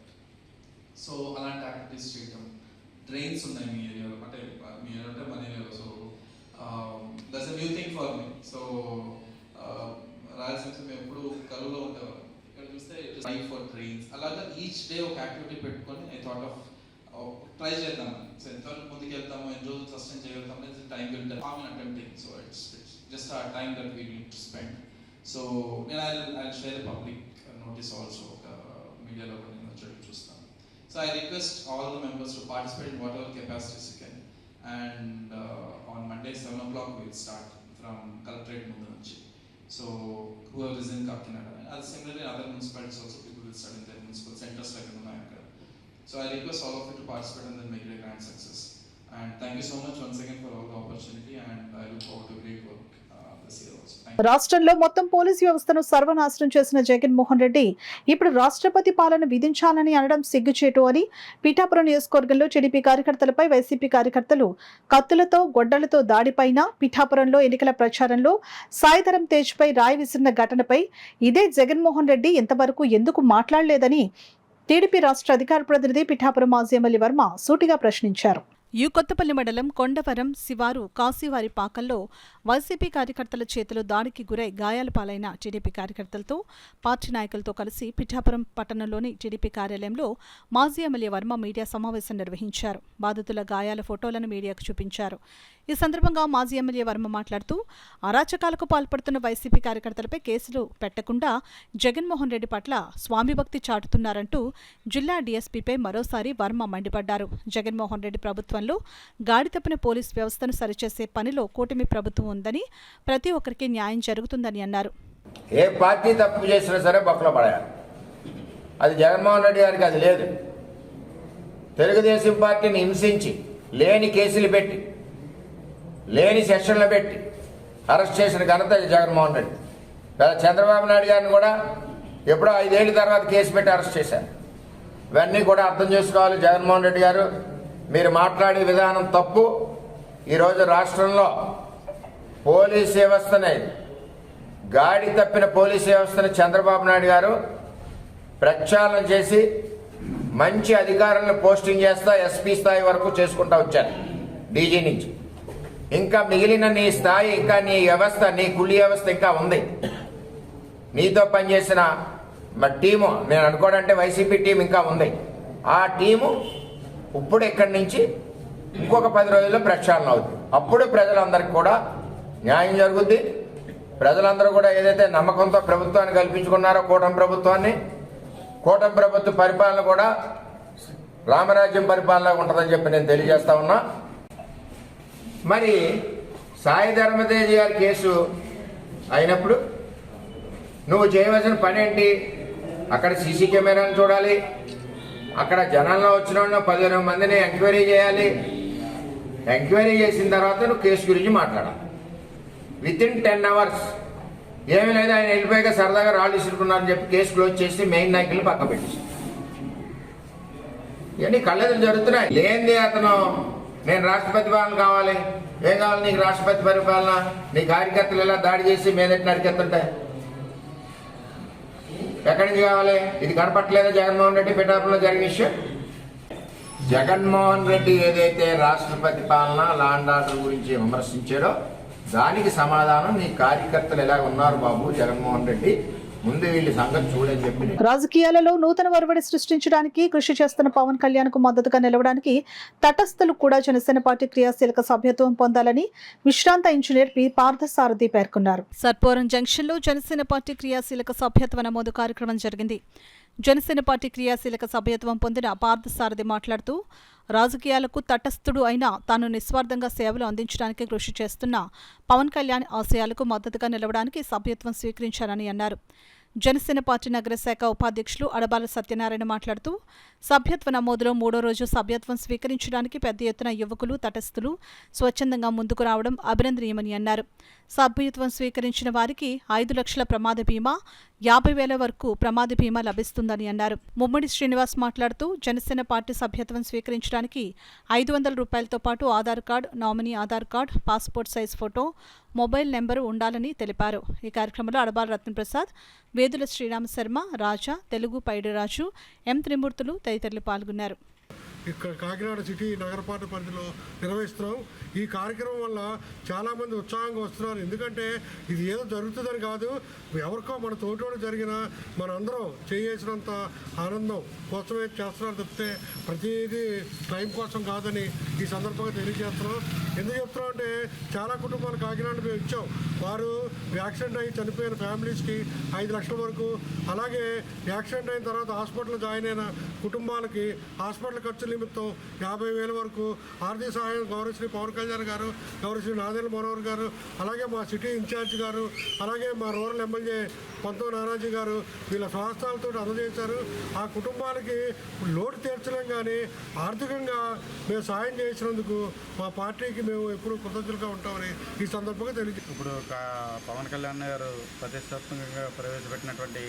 So alanti activities cheyadam. Drains unnai mee area lo ante mee ante మన ఏరియాలో. So that's a new thing for me. So Rayalaseema మేము ఎప్పుడు కలువులో ఉండేవారు, ఇక్కడ చూస్తే try for trains అలాగా each day ఒక యాక్టివిటీ పెట్టుకొని ఐ థాట్ ఆఫ్ ట్రై చేద్దాం. సో ఎంతవరకు ముందుకు వెళ్తామో, ఎన్ని రోజులు సస్టైన్ చేయగలుగుతామో, time will attempting. So it's just a time that we need to spend. So నేను I share public notice also, ఒక మీడియాలో కూడా నేను వచ్చి చూస్తాను. So I request all the members to participate in what ever capacities you can. And on Monday 7 o'clock we will start from Collectorate ముందు నుంచి. So whoever is in Kakinada, and similarly in other municipalities also people will start in their municipal centers like Unnayakar. So I request all of you to participate and then make it a grand success. And thank you so much once again for all the opportunity, and I look forward to great work this year also. రాష్ట్రంలో మొత్తం police వ్యవస్థను సర్వనాశనం చేసిన జగన్మోహన్ రెడ్డి ఇప్పుడు రాష్ట్రపతి పాలన విధించాలని అనడం సిగ్గుచేటు అని పిఠాపురం నియోజకవర్గంలో టీడీపీ కార్యకర్తలపై వైసీపీ కార్యకర్తలు కత్తులతో గొడ్డలతో దాడిపైన, పిఠాపురంలో ఎన్నికల ప్రచారంలో సాయిధరం తేజ్పై రాయి విసిరిన ఘటనపై ఇదే జగన్మోహన్ రెడ్డి ఇంతవరకు ఎందుకు మాట్లాడలేదని టీడీపీ రాష్ట్ర అధికార ప్రతినిధి పిఠాపురం మాజీ ఎమ్మెల్యే వర్మ సూటిగా ప్రశ్నించారు. కొత్తపల్లి మండలం కొండవరం శివారు కాశీవారి పాకల్లో వైసీపీ కార్యకర్తల చేతిలో దాడికి గురై గాయాల పాలైన టీడీపీ కార్యకర్తలతో పార్టీ నాయకులతో కలిసి పిఠాపురం పట్టణంలోని టీడీపీ కార్యాలయంలో మాజీ ఎమ్మెల్యే వర్మ మీడియా సమావేశం నిర్వహించారు. బాధితుల గాయాల ఫోటోలను మీడియాకు చూపించారు. ఈ సందర్భంగా మాజీ ఎమ్మెల్యే వర్మ మాట్లాడుతూ అరాచకాలకు పాల్పడుతున్న వైసీపీ కార్యకర్తలపై కేసులు పెట్టకుండా జగన్మోహన్ రెడ్డి పట్ల స్వామిభక్తి చాటుతున్నారంటూ జిల్లా డీఎస్పీపై మరోసారి వర్మ మండిపడ్డారు. జగన్మోహన్ రెడ్డి ప్రభుత్వంలో గాడి తప్పిన పోలీస్ వ్యవస్థను సరిచేసే పనిలో కూటమి ప్రభుత్వం ఉందని, ప్రతి ఒక్కరికి న్యాయం జరుగుతుందని అన్నారు. ఏ పార్టీ తప్పు చేసినా సరే బొక్కలో పడాలి. అది జగన్మోహన్ రెడ్డి గారికి అది లేదు. తెలుగుదేశం పార్టీని హింసించి లేని కేసులు పెట్టి లేని సెక్షన్లు పెట్టి అరెస్ట్ చేసిన ఘనత జగన్మోహన్ రెడ్డి. చంద్రబాబు నాయుడు గారిని కూడా ఎప్పుడో 5 ఏళ్ల తర్వాత కేసు పెట్టి అరెస్ట్ చేశారు. ఇవన్నీ కూడా అర్థం చేసుకోవాలి జగన్మోహన్ రెడ్డి గారు. మీరు మాట్లాడే విధానం తప్పు. ఈరోజు రాష్ట్రంలో పోలీస్ వ్యవస్థని, గాడి తప్పిన పోలీస్ వ్యవస్థను చంద్రబాబు నాయుడు గారు ప్రక్షాళన చేసి మంచి అధికారులను పోస్టింగ్ చేస్తా ఎస్పీ స్థాయి వరకు చేసుకుంటూ వచ్చారు, డీజీ నుంచి. ఇంకా మిగిలిన నీ స్థాయి, ఇంకా నీ వ్యవస్థ, నీ కులి వ్యవస్థ ఇంకా ఉంది. నీతో పనిచేసిన మా టీము, నేను అనుకోవడంటే వైసీపీ టీం ఇంకా ఉంది. ఆ టీము ఇప్పుడు ఇక్కడి నుంచి ఇంకొక 10 రోజుల్లో ప్రక్షాళన అవుతుంది. అప్పుడు ప్రజలందరికీ కూడా న్యాయం జరుగుద్ది. ప్రజలందరూ కూడా ఏదైతే నమ్మకంతో ప్రభుత్వాన్ని కల్పించుకున్నారో కూటమి ప్రభుత్వాన్ని, కూటమి ప్రభుత్వ పరిపాలన కూడా రామరాజ్యం పరిపాలన ఉంటుందని చెప్పి నేను తెలియజేస్తా ఉన్నా. మరి సాయి ధర్మతేజ్ గారి కేసు అయినప్పుడు నువ్వు చేయవలసిన పని ఏంటి? అక్కడ సీసీ కెమెరాను చూడాలి, అక్కడ జనాల్లో వచ్చిన వాళ్ళు 15 మందిని ఎంక్వైరీ చేయాలి. ఎంక్వైరీ చేసిన తర్వాత నువ్వు కేసు గురించి మాట్లాడాలి. వితిన్ 10 hours ఏమీ లేదు, ఆయన వెళ్ళిపోయాక సరదాగా రాళ్ళు ఇసురుకున్నారని చెప్పి కేసు క్లోజ్ చేసి మెయిన్ నాయకులు పక్క పెట్టేసి ఇవన్నీ కళ్ళెదురు జరుగుతున్నాయి. లేనిది అతను నేను రాష్ట్రపతి పాలన కావాలి, ఏం కావాలి నీకు రాష్ట్రపతి పరిపాలన, నీ కార్యకర్తలు ఎలా దాడి చేసి మీదటి నరికెత్తుంటాయి, ఎక్కడి నుంచి కావాలి? ఇది కనపట్లేదా జగన్మోహన్ రెడ్డి పిఠాపురంలో జరిగిన విషయం? జగన్మోహన్ రెడ్డి ఏదైతే రాష్ట్రపతి పాలన, లా అండ్ ఆర్డర్ గురించి విమర్శించారో దానికి సమాధానం నీ కార్యకర్తలు ఎలా ఉన్నారు బాబు జగన్మోహన్ రెడ్డి, ముందు వీళ్ళ సంగతి చూడని చెప్పి. రాజకీయాలలో నూతన ఒరవడి సృష్టించడానికి కృషి చేస్తున్న పవన్ కళ్యాణ్ కు మద్దతుగా నిలవడానికి తటస్థులు కూడా జనసేన పార్టీ క్రియాశీలక సభ్యత్వం పొందాలని విశ్రాంత ఇంజనీర్ పి పార్థసారథి పేర్కొన్నారు. సర్పవరం జంక్షన్ లో జనసేన పార్టీ క్రియాశీలక సభ్యత్వ నమోదు కార్యక్రమం జరిగింది. జనసేన పార్టీ క్రియాశీలక సభ్యత్వం పొందిన పార్థసారథి మాట్లాడుతూ రాజకీయాలకు తటస్థుడు అయినా తాను నిస్వార్థంగా సేవలు అందించడానికి కృషి చేస్తున్న పవన్ కళ్యాణ్ ఆశయాలకు మద్దతుగా నిలవడానికి సభ్యత్వం స్వీకరించారని అన్నారు. జనసేన పార్టీ నగర శాఖ ఉపాధ్యక్షులు అడబాల సత్యనారాయణ మాట్లాడుతూ సభ్యత్వ నమోదులో 3వ రోజు సభ్యత్వం స్వీకరించడానికి పెద్ద ఎత్తున యువకులు, తటస్థులు స్వచ్ఛందంగా ముందుకు రావడం అభినందనీయమని అన్నారు. సభ్యత్వం స్వీకరించిన వారికి 5 లక్షల ప్రమాద బీమా, 50,000 వరకు ప్రమాద బీమా లభిస్తుందని అన్నారు. ముమ్మడి శ్రీనివాస్ మాట్లాడుతూ జనసేన పార్టీ సభ్యత్వం స్వీకరించడానికి 500 రూపాయలతో పాటు Aadhaar card, nominee Aadhaar card, passport size photo, mobile number ఉండాలని తెలిపారు. ఈ కార్యక్రమంలో అడబాల రత్నప్రసాద్, వేదుల శ్రీరామ శర్మ, రాజా, తెలుగు పైడిరాజు, ఎం త్రిమూర్తులు తదితరులు పాల్గొన్నారు. ఇక్కడ కాకినాడ సిటీ నగరపాలక పరిధిలో నిర్వహిస్తున్నాం. ఈ కార్యక్రమం వల్ల చాలామంది ఉత్సాహంగా వస్తున్నారు. ఎందుకంటే ఇది ఏదో జరుగుతుందని కాదు, ఎవరికో మన తోటోడు జరిగిన మనందరం చేసినంత ఆనందం కోసమే చేస్తున్నారు తప్పితే ప్రతిదీ టైం కోసం కాదని ఈ సందర్భంగా తెలియజేస్తున్నాం. ఎందుకు చెప్తున్నాం అంటే చాలా కుటుంబాలు కాకినాడ మేము ఇచ్చాం. వారు యాక్సిడెంట్ అయ్యి చనిపోయిన ఫ్యామిలీస్కి 5 లక్షల వరకు, అలాగే యాక్సిడెంట్ అయిన తర్వాత హాస్పిటల్లో జాయిన్ అయిన కుటుంబాలకి హాస్పిటల్ ఖర్చు నిమిత్తం 50,000 వరకు ఆర్థిక సహాయం గౌరవశ్రీ పవన్ కళ్యాణ్ గారు, గౌరవశ్రీ నాదెళ్ల మనోహర్ గారు, అలాగే మా సిటీ ఇన్ఛార్జ్ గారు, అలాగే మా రూరల్ ఎమ్మెల్యే పంతో నానాజీ గారు వీళ్ళ స్వహస్తాలతో అందజేశారు. ఆ కుటుంబాలకి లోటు తీర్చలేం కానీ ఆర్థికంగా మేము సాయం చేసినందుకు మా పార్టీకి మేము ఎప్పుడూ కృతజ్ఞతగా ఉంటామని ఈ సందర్భంగా తెలియజేస్తాం. ఇప్పుడు పవన్ కళ్యాణ్ గారు ప్రతిష్టాత్మకంగా ప్రవేశపెట్టినటువంటి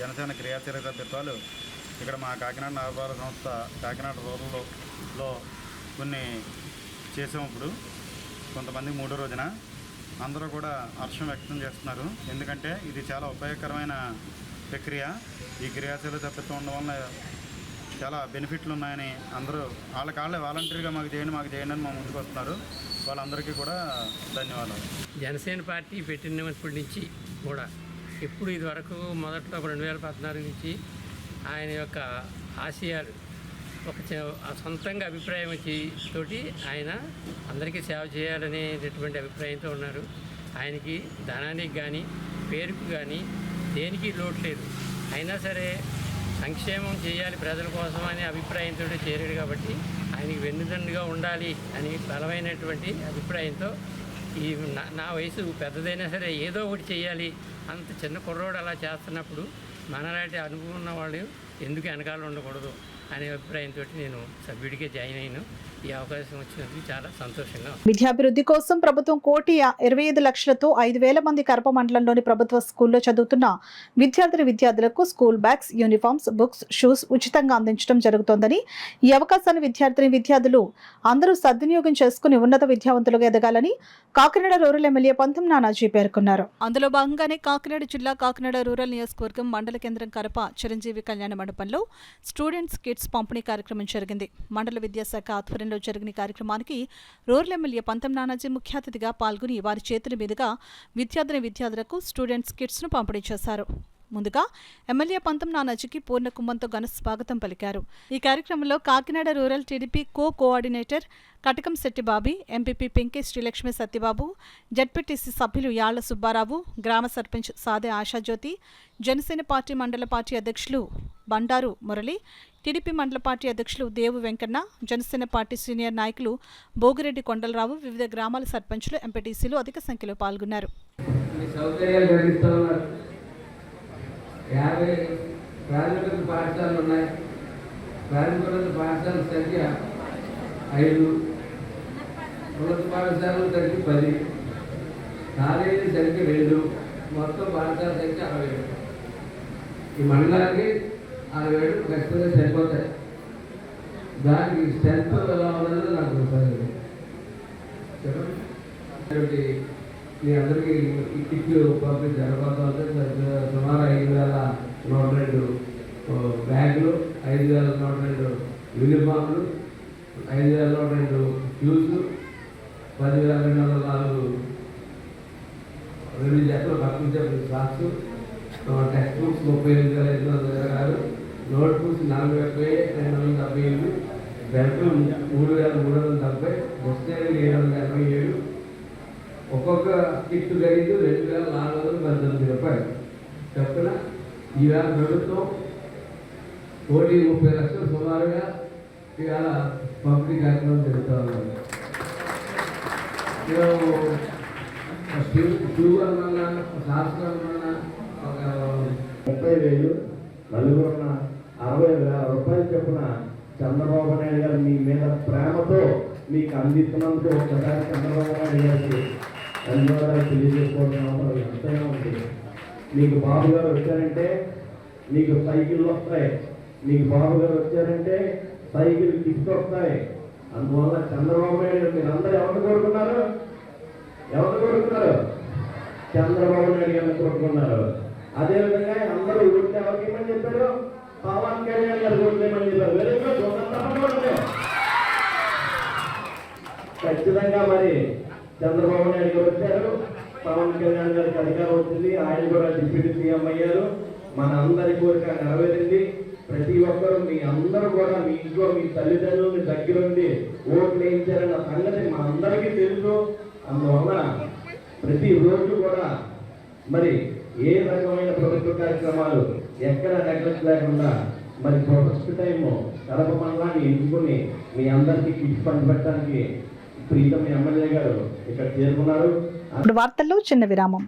జనసేన క్రియాశీలక సభ్యత్వాలు ఇక్కడ మా కాకినాడ నగరపాలక సంస్థ కాకినాడ రూరల్లో కొన్ని చేసాము. కొంతమంది 3వ రోజున అందరూ కూడా హర్షం వ్యక్తం చేస్తున్నారు. ఎందుకంటే ఇది చాలా ఉపయోగకరమైన ప్రక్రియ. ఈ క్రియాశీలక సభ్యత్వం ఉండడం వల్ల చాలా బెనిఫిట్లు ఉన్నాయని అందరూ వాళ్ళే వాలంటీర్గా మాకు చేయండి అని మా ముందుకు వస్తున్నారు. వాళ్ళందరికీ కూడా ధన్యవాదాలు. జనసేన పార్టీ పెట్టినప్పటి నుంచి కూడా ఇప్పుడు ఇది వరకు మొదట్లో 2014 నుంచి ఆయన యొక్క ఆశయాలు సొంతంగా అభిప్రాయం తోటి ఆయన అందరికీ సేవ చేయాలనేటటువంటి అభిప్రాయంతో ఉన్నారు. ఆయనకి ధనానికి కానీ పేరుకు కానీ దేనికి లోటు లేదు. అయినా సరే సంక్షేమం చేయాలి ప్రజల కోసం అనే అభిప్రాయంతో చేరాడు కాబట్టి ఆయనకి వెన్నుదన్నుగా ఉండాలి అని బలమైనటువంటి అభిప్రాయంతో ఈ నా వయసు పెద్దదైనా సరే ఏదో ఒకటి చేయాలి, అంత చిన్న కుర్రోడు అలా చేస్తున్నప్పుడు మనలాంటి అనుభవం ఉన్న వాళ్ళు ఎందుకు వెనకాల ఉండకూడదు అనే అభిప్రాయంతో నేను సభ్యుడిగా జాయిన్ అయ్యాను. ఈ అవకాశం వచ్చినందుకు చాలా సంతోషంగా ఉంది. విద్యాభివృద్ధి కోసం ప్రభుత్వం 1,25 లక్షలతో 5,000 మంది కరప మండలంలోని ప్రభుత్వ స్కూల్లో చదువుతున్న విద్యార్థులకు school bags, uniforms, books, shoes ఉచితంగా అందించడం జరుగుతోందని, ఈ అవకాశాన్ని విద్యార్థులు అందరూ సద్వినియోగం చేసుకుని ఉన్నత విద్యావంతులుగా ఎదగాలని కాకినాడ రూరల్ ఎమ్మెల్యే పంతం నానాజీ పేర్కొన్నారు. అందులో భాగంగానే కాకినాడ జిల్లా కాకినాడ రూరల్ నియోజకవర్గం మండల కేంద్రం కరప చిరంజీవి కళ్యాణ మండపంలో స్టూడెంట్స్ కిట్స్ పంపిణీ కార్యక్రమం జరిగింది. మండల విద్యాశాఖ ఆధ్వర్యంలో జరిగిన కార్యక్రమానికి రూరల్ ఎమ్మెల్యే పంతం నానాజీ ముఖ్య అతిథిగా పాల్గొని వారి చేతుల మీదుగా విద్యార్థులకు స్టూడెంట్స్ కిట్స్ ను పంపిణీ చేశారు. ముందుగా ఎమ్మెల్యే పంతం నానాజీకి పూర్ణ కుంభంతో ఘన స్వాగతం పలికారు. ఈ కార్యక్రమంలో కాకినాడ రూరల్ టీడీపీ కోఆర్డినేటర్ కటకం శెట్టి బాబీ, ఎంపీపీ పెంకే శ్రీలక్ష్మి సత్యబాబు, జడ్పీటీసీ సభ్యులు యాళ్ల సుబ్బారావు, గ్రామ సర్పంచ్ సాదే ఆశాజ్యోతి, జనసేన పార్టీ మండల పార్టీ అధ్యక్షులు బండారు మురళి, టీడీపీ మండల పార్టీ అధ్యక్షులు దేవు వెంకన్న, జనసేన పార్టీ సీనియర్ నాయకులు బోగిరెడ్డి కొండలరావు, వివిధ గ్రామాల సర్పంచులు, ఎంపీటీసీలు అధిక సంఖ్యలో పాల్గొన్నారు. 50 ప్రాథమిక పాఠశాలలు ఉన్నాయి. ప్రాథమిక పాఠశాల సంఖ్య 5, ఉన్నత పాఠశాలల సంఖ్య 10, కాలేజీ సంఖ్య 2, మొత్తం పాఠశాల సంఖ్య 67. ఈ మండలానికి 67 ఖచ్చితంగా సరిపోతాయి. దానికి స్ట్రెంత్ ఎలా ఉన్నదో నాకు చెప్పండి. మీ అందరికీ ఈ కిట్లు పంపిణీ జరగబోతుంది. సుమారు 5,102 బ్యాగులు, 5,102 యూనిఫామ్లు, 5,102 షూస్, 10,204 2 జతలు పక్కన socks, text books 38,526, note books 41,278, బెల్ట్లు 3,370, dictionary 787. ఒక్కొక్క కిట్ ఖరీదు 2,419 రూపాయలు చొప్పున ఈవేళ ప్రభుత్వం 1,30 లక్షలు సుమారుగా ఇవాళ పంపిణీ కార్యక్రమం జరుగుతూ ఉంది. షూ అన్నా సాక్స్ అన్నా ఒక 30,000 నలుగురున్న 60,000 రూపాయలు చొప్పున చంద్రబాబు నాయుడు గారు మీ మీద ప్రేమతో మీకు అందిస్తున్నందుకు ఒకసారి చంద్రబాబు నాయుడు గారికి ధన్యవాదాలు తెలియజేసుకోవడం ఎంతైనా ఉంటుంది. మీకు బాబు గారు వచ్చారంటే మీకు సైకిళ్ళు వస్తాయి, మీకు బాబు గారు వచ్చారంటే సైకిల్ గిఫ్ట్ వస్తాయి. అందువల్ల చంద్రబాబు నాయుడు మీరు అందరూ ఎవరు కోరుకున్నారు? చంద్రబాబు నాయుడు గారిని కోరుకున్నారు. అదేవిధంగా అందరూ ఊరికే ఎవరికి ఏమని చెప్పారు? పవన్ కళ్యాణ్ గారు ఓట్లేమని చెప్పారు. Very good. ముఖ్యంగా మరి చంద్రబాబు నాయుడు గారు వచ్చారు, పవన్ కళ్యాణ్ గారికి అధికారం వచ్చింది, ఆయన కూడా డిప్యూటీ సీఎం అయ్యారు. మన అందరి కోరిక నెరవేరింది. ప్రతి ఒక్కరూ మీ అందరూ కూడా మీ ఇంట్లో మీ తల్లిదండ్రులని దగ్గరుండి ఓట్లు వేయించారన్న సంగతి మా అందరికీ తెలుసు. అందువల్ల ప్రతి రోజు కూడా మరి ఏ రకమైన ప్రభుత్వ కార్యక్రమాలు ఎక్కడ నెగ్లెక్ట్ లేకుండా మరి ఫస్ట్ టైం కడప మండలాన్ని ఎంచుకుని మీ అందరికీ కిట్స్ పంచిపెట్టడానికి ప్రీతం ఎమ్మెల్యే గారు ఇక్కడ చేరుకున్నారు. ఇప్పుడు వార్తల్లో చిన్న విరామం.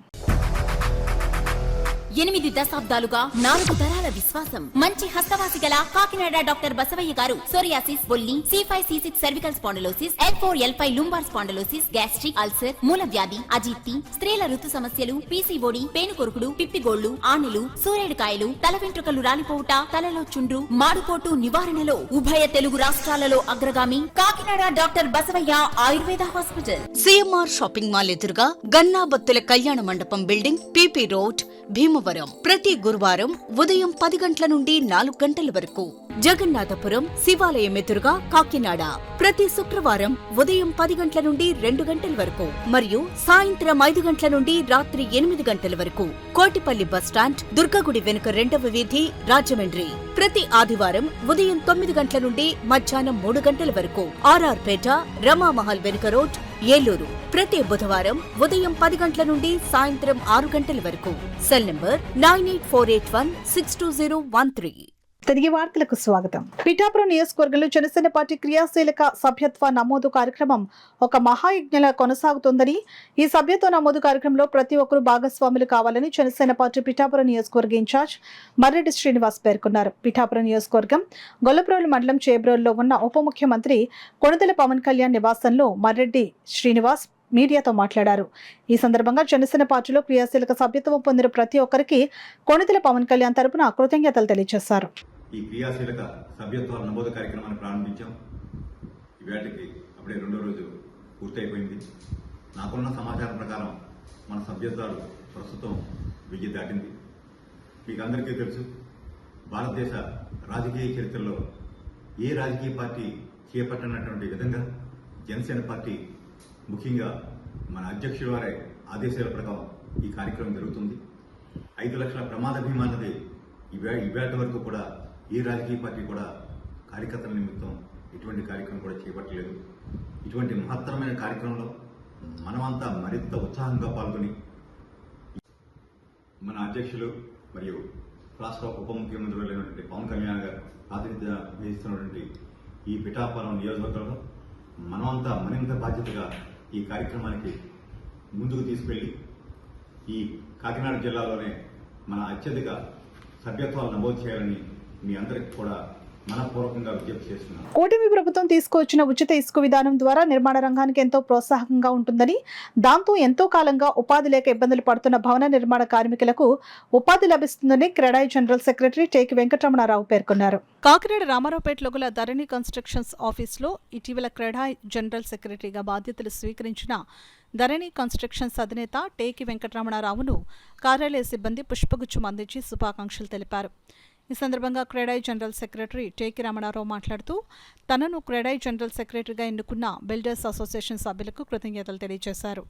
8 దశాబ్దాలుగా 4 తరాల విశ్వాసం. మంచి హస్తవాసి గల కాకినాడ డాక్టర్ బసవయ్య గారు సోరియాసిస్, బొల్లి, C5, C6 cervical spondylosis, L4, L5 lumbar spondylosis, gastric ulcer, మూల వ్యాధి, అజీర్తి, స్త్రీల ఋతు సమస్యలు, PCOD, పేనుకొరుకుడు, పిప్పిగోళ్లు, ఆనెలు, సూరేడుకాయలు, తల వెంట్రుకలు రాలిపోవుట, తలలో చుండ్రు, మాడుకోటు నివారణలో ఉభయ తెలుగు రాష్ట్రాలలో అగ్రగామి Kakinada doctor Basavayya Ayurveda hospital. CMR shopping mall ఎదురుగా గన్నాబత్తుల కళ్యాణ మండపం బిల్డింగ్, PP రోడ్, భీమవరం. ప్రతి గురువారం ఉదయం 10 గంటల నుండి 4 గంటల వరకు. జగన్నాథపురం శివాలయం ఎదురుగా కాకినాడ ప్రతి శుక్రవారం ఉదయం 10 గంటల నుండి 2 గంటల వరకు మరియు సాయంత్రం 5 గంటల నుండి రాత్రి 8 గంటల వరకు. కోటిపల్లి బస్టాండ్, దుర్గగుడి వెనుక 2వ వీధి, రాజమండ్రి ప్రతి ఆదివారం ఉదయం 9 గంటల నుండి మధ్యాహ్నం 3 గంటల వరకు. RR పేట, రమామహల్ వెనుక రోడ్, ఏలూరు ప్రతి బుధవారం ఉదయం 10 గంటల నుండి సాయంత్రం 6 గంటల వరకు. Cell number 9848162013. తిరిగి వార్తలకు స్వాగతం. పిఠాపురం నియోజకవర్గంలో జనసేన పార్టీ క్రియాశీలక సభ్యత్వ నమోదు కార్యక్రమం ఒక మహాయజ్ఞలా కొనసాగుతోందని, ఈ సభ్యత్వ నమోదు కార్యక్రమంలో ప్రతి ఒక్కరూ భాగస్వాములు కావాలని జనసేన పార్టీ పిఠాపురం నియోజకవర్గ ఇన్ఛార్జ్ మర్రెడ్డి శ్రీనివాస్ పేర్కొన్నారు. పిఠాపురం నియోజకవర్గం గొల్లప్రోలు మండలం చేబ్రోలులో ఉన్న ఉప ముఖ్యమంత్రి కొణిదెల పవన్ కళ్యాణ్ నివాసంలో మర్రెడ్డి శ్రీనివాస్ మీడియాతో మాట్లాడారు. ఈ సందర్భంగా జనసేన పార్టీలో క్రియాశీలక సభ్యత్వం పొందిన ప్రతి ఒక్కరికి కొణిదెల పవన్ కళ్యాణ్ తరపున కృతజ్ఞతలు తెలియజేశారు. ఈ క్రియాశీలక సభ్యత్వ నమోదు కార్యక్రమాన్ని ప్రారంభించాం. ఈవేళకి అప్పుడే 2వ రోజు పూర్తయిపోయింది. నాకున్న సమాచారం ప్రకారం మన సభ్యత్వాలు ప్రస్తుతం 1000 దాటింది. మీకు అందరికీ తెలుసు, భారతదేశ రాజకీయ చరిత్రలో ఏ రాజకీయ పార్టీ చేపట్టనటువంటి విధంగా జనసేన పార్టీ ముఖ్యంగా మన అధ్యక్షుల వారి ఆదేశాల ప్రకారం ఈ కార్యక్రమం జరుగుతుంది. 5 లక్షల ప్రమాద బీమా అన్నది ఇవాటి వరకు కూడా ఏ రాజకీయ పార్టీ కూడా కార్యకర్తల నిమిత్తం ఇటువంటి కార్యక్రమం కూడా చేపట్టలేదు. ఇటువంటి మహత్తరమైన కార్యక్రమంలో మనమంతా మరింత ఉత్సాహంగా పాల్గొని మన అధ్యక్షులు మరియు రాష్ట్ర ఉప ముఖ్యమంత్రులైనటువంటి పవన్ కళ్యాణ్ గారు ప్రాతినిధ్యం వహిస్తున్నటువంటి ఈ పిఠాపురం నియోజకవర్గంలో మనమంతా మరింత బాధ్యతగా ఈ కార్యక్రమానికి ముందుకు తీసుకెళ్లి ఈ కాకినాడ జిల్లాలోనే మన అత్యధిక సభ్యత్వాలు నమోదు చేయాలని మీ అందరికీ కూడా మనపూర్వకంగా విజ్ఞప్తి చేస్తున్నాను. కూటమి ప్రభుత్వం తీసుకువచ్చిన ఉచిత ఇసుక విధానం ద్వారా నిర్మాణ రంగానికి ఎంతో ప్రోత్సాహకంగా ఉంటుందని, దాంతో ఎంతో కాలంగా ఉపాధి లేక ఇబ్బందులు పడుతున్న భవన నిర్మాణ కార్మికులకు ఉపాధి లభిస్తుందని క్రెడాయి జనరల్ సెక్రటరీ టేకి వెంకటరమణారావు పేర్కొన్నారు. కాకినాడ రామారావుపేటలో గల ధరణి కన్స్ట్రక్షన్స్ ఆఫీసులో ఇటీవల క్రెడాయి జనరల్ సెక్రటరీగా బాధ్యతలు స్వీకరించిన ధరణి కన్స్ట్రక్షన్స్ అధినేత టేకి వెంకటరమణారావును కార్యాలయ సిబ్బంది పుష్పగుచ్చం అందించి శుభాకాంక్షలు తెలిపారు. ఈ సందర్భంగా క్రెడాయి జనరల్ సెక్రటరీ టేకి రమణారావు మాట్లాడుతూ తనను క్రెడాయి జనరల్ సెక్రటరీగా ఎన్నుకున్న బిల్డర్స్ అసోసియేషన్ సభ్యులకు కృతజ్ఞతలు తెలియజేశారు.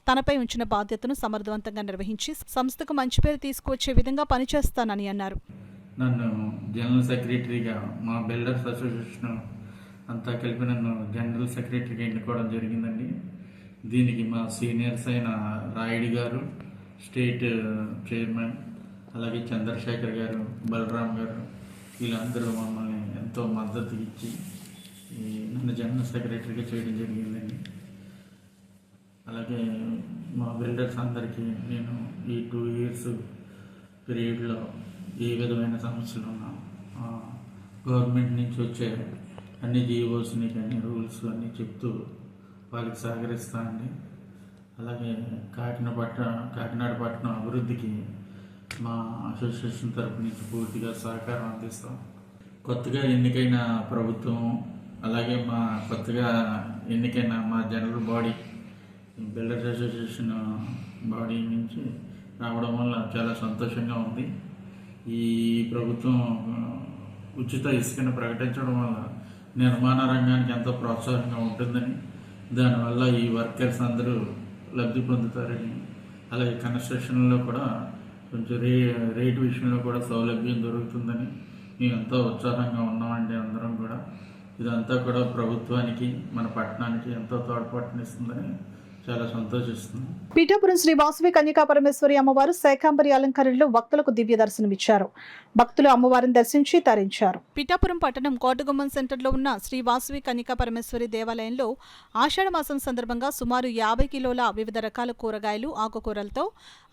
తనపై ఉంచిన బాధ్యతను సమర్థవంతంగా నిర్వహించి సంస్థకు మంచి పేరు తీసుకువచ్చే విధంగా పనిచేస్తానని అన్నారు. నన్ను జనరల్ సెక్రటరీగా మా బిల్డర్స్ అసోసియేషన్ అంతా కలిపి నన్ను జనరల్ సెక్రటరీగా ఎన్నుకోవడం జరిగిందండి. దీనికి మా సీనియర్స్ అయిన రాయుడు గారు, స్టేట్ చైర్మన్, అలాగే చంద్రశేఖర్ గారు, బలరాం గారు, వీళ్ళందరూ మమ్మల్ని ఎంతో మద్దతు ఇచ్చి నన్ను జనరల్ సెక్రటరీగా చేయడం జరిగిందండి. అలాగే మా బిల్డర్స్ అందరికీ నేను ఈ 2 years పీరియడ్లో ఏ విధమైన సమస్యలు ఉన్నా గవర్నమెంట్ నుంచి వచ్చే అన్ని జీవోస్ని కానీ రూల్స్ అన్నీ చెప్తూ వాళ్ళకి సహకరిస్తానండి. అలాగే కాకినాడ పట్టణం అభివృద్ధికి మా అసోసియేషన్ తరపు నుంచి పూర్తిగా సహకారం అందిస్తాం. కొత్తగా ఎన్నికైన ప్రభుత్వం, అలాగే మా కొత్తగా ఎన్నికైన మా general body builders association body నుంచి రావడం వల్ల చాలా సంతోషంగా ఉంది. ఈ ప్రభుత్వం ఉచిత ఇసుకను ప్రకటించడం వల్ల నిర్మాణ రంగానికి ఎంతో ప్రోత్సాహంగా ఉంటుందని దానివల్ల ఈ వర్కర్స్ అందరూ లబ్ధి పొందుతారని, అలాగే కన్స్ట్రక్షన్లో కూడా కొంచెం రేటు విషయంలో కూడా సౌలభ్యం దొరుకుతుందని మేము ఎంతో ఉత్సాహంగా ఉన్నామండి. అందరం కూడా ఇదంతా కూడా ప్రభుత్వానికి, మన పట్టణానికి ఎంతో తోడ్పాటునిస్తుందని చాలా సంతోషిస్తున్నాం. పీఠాపురం శ్రీ వాసవి కన్యకా పరమేశ్వరి అమ్మవారు శాకాంబరి అలంకరణలో భక్తులకు దివ్య దర్శనమిచ్చారు. భక్తులు అమ్మవారిని దర్శించి తరించారు. పిఠాపురం పట్టణం కోటగుమ్మం సెంటర్లో ఉన్న శ్రీ వాసవి కన్యకా పరమేశ్వరి దేవాలయంలో ఆషాఢ మాసం సందర్భంగా సుమారు 50 కిలోల వివిధ రకాల కూరగాయలు, ఆకుకూరలతో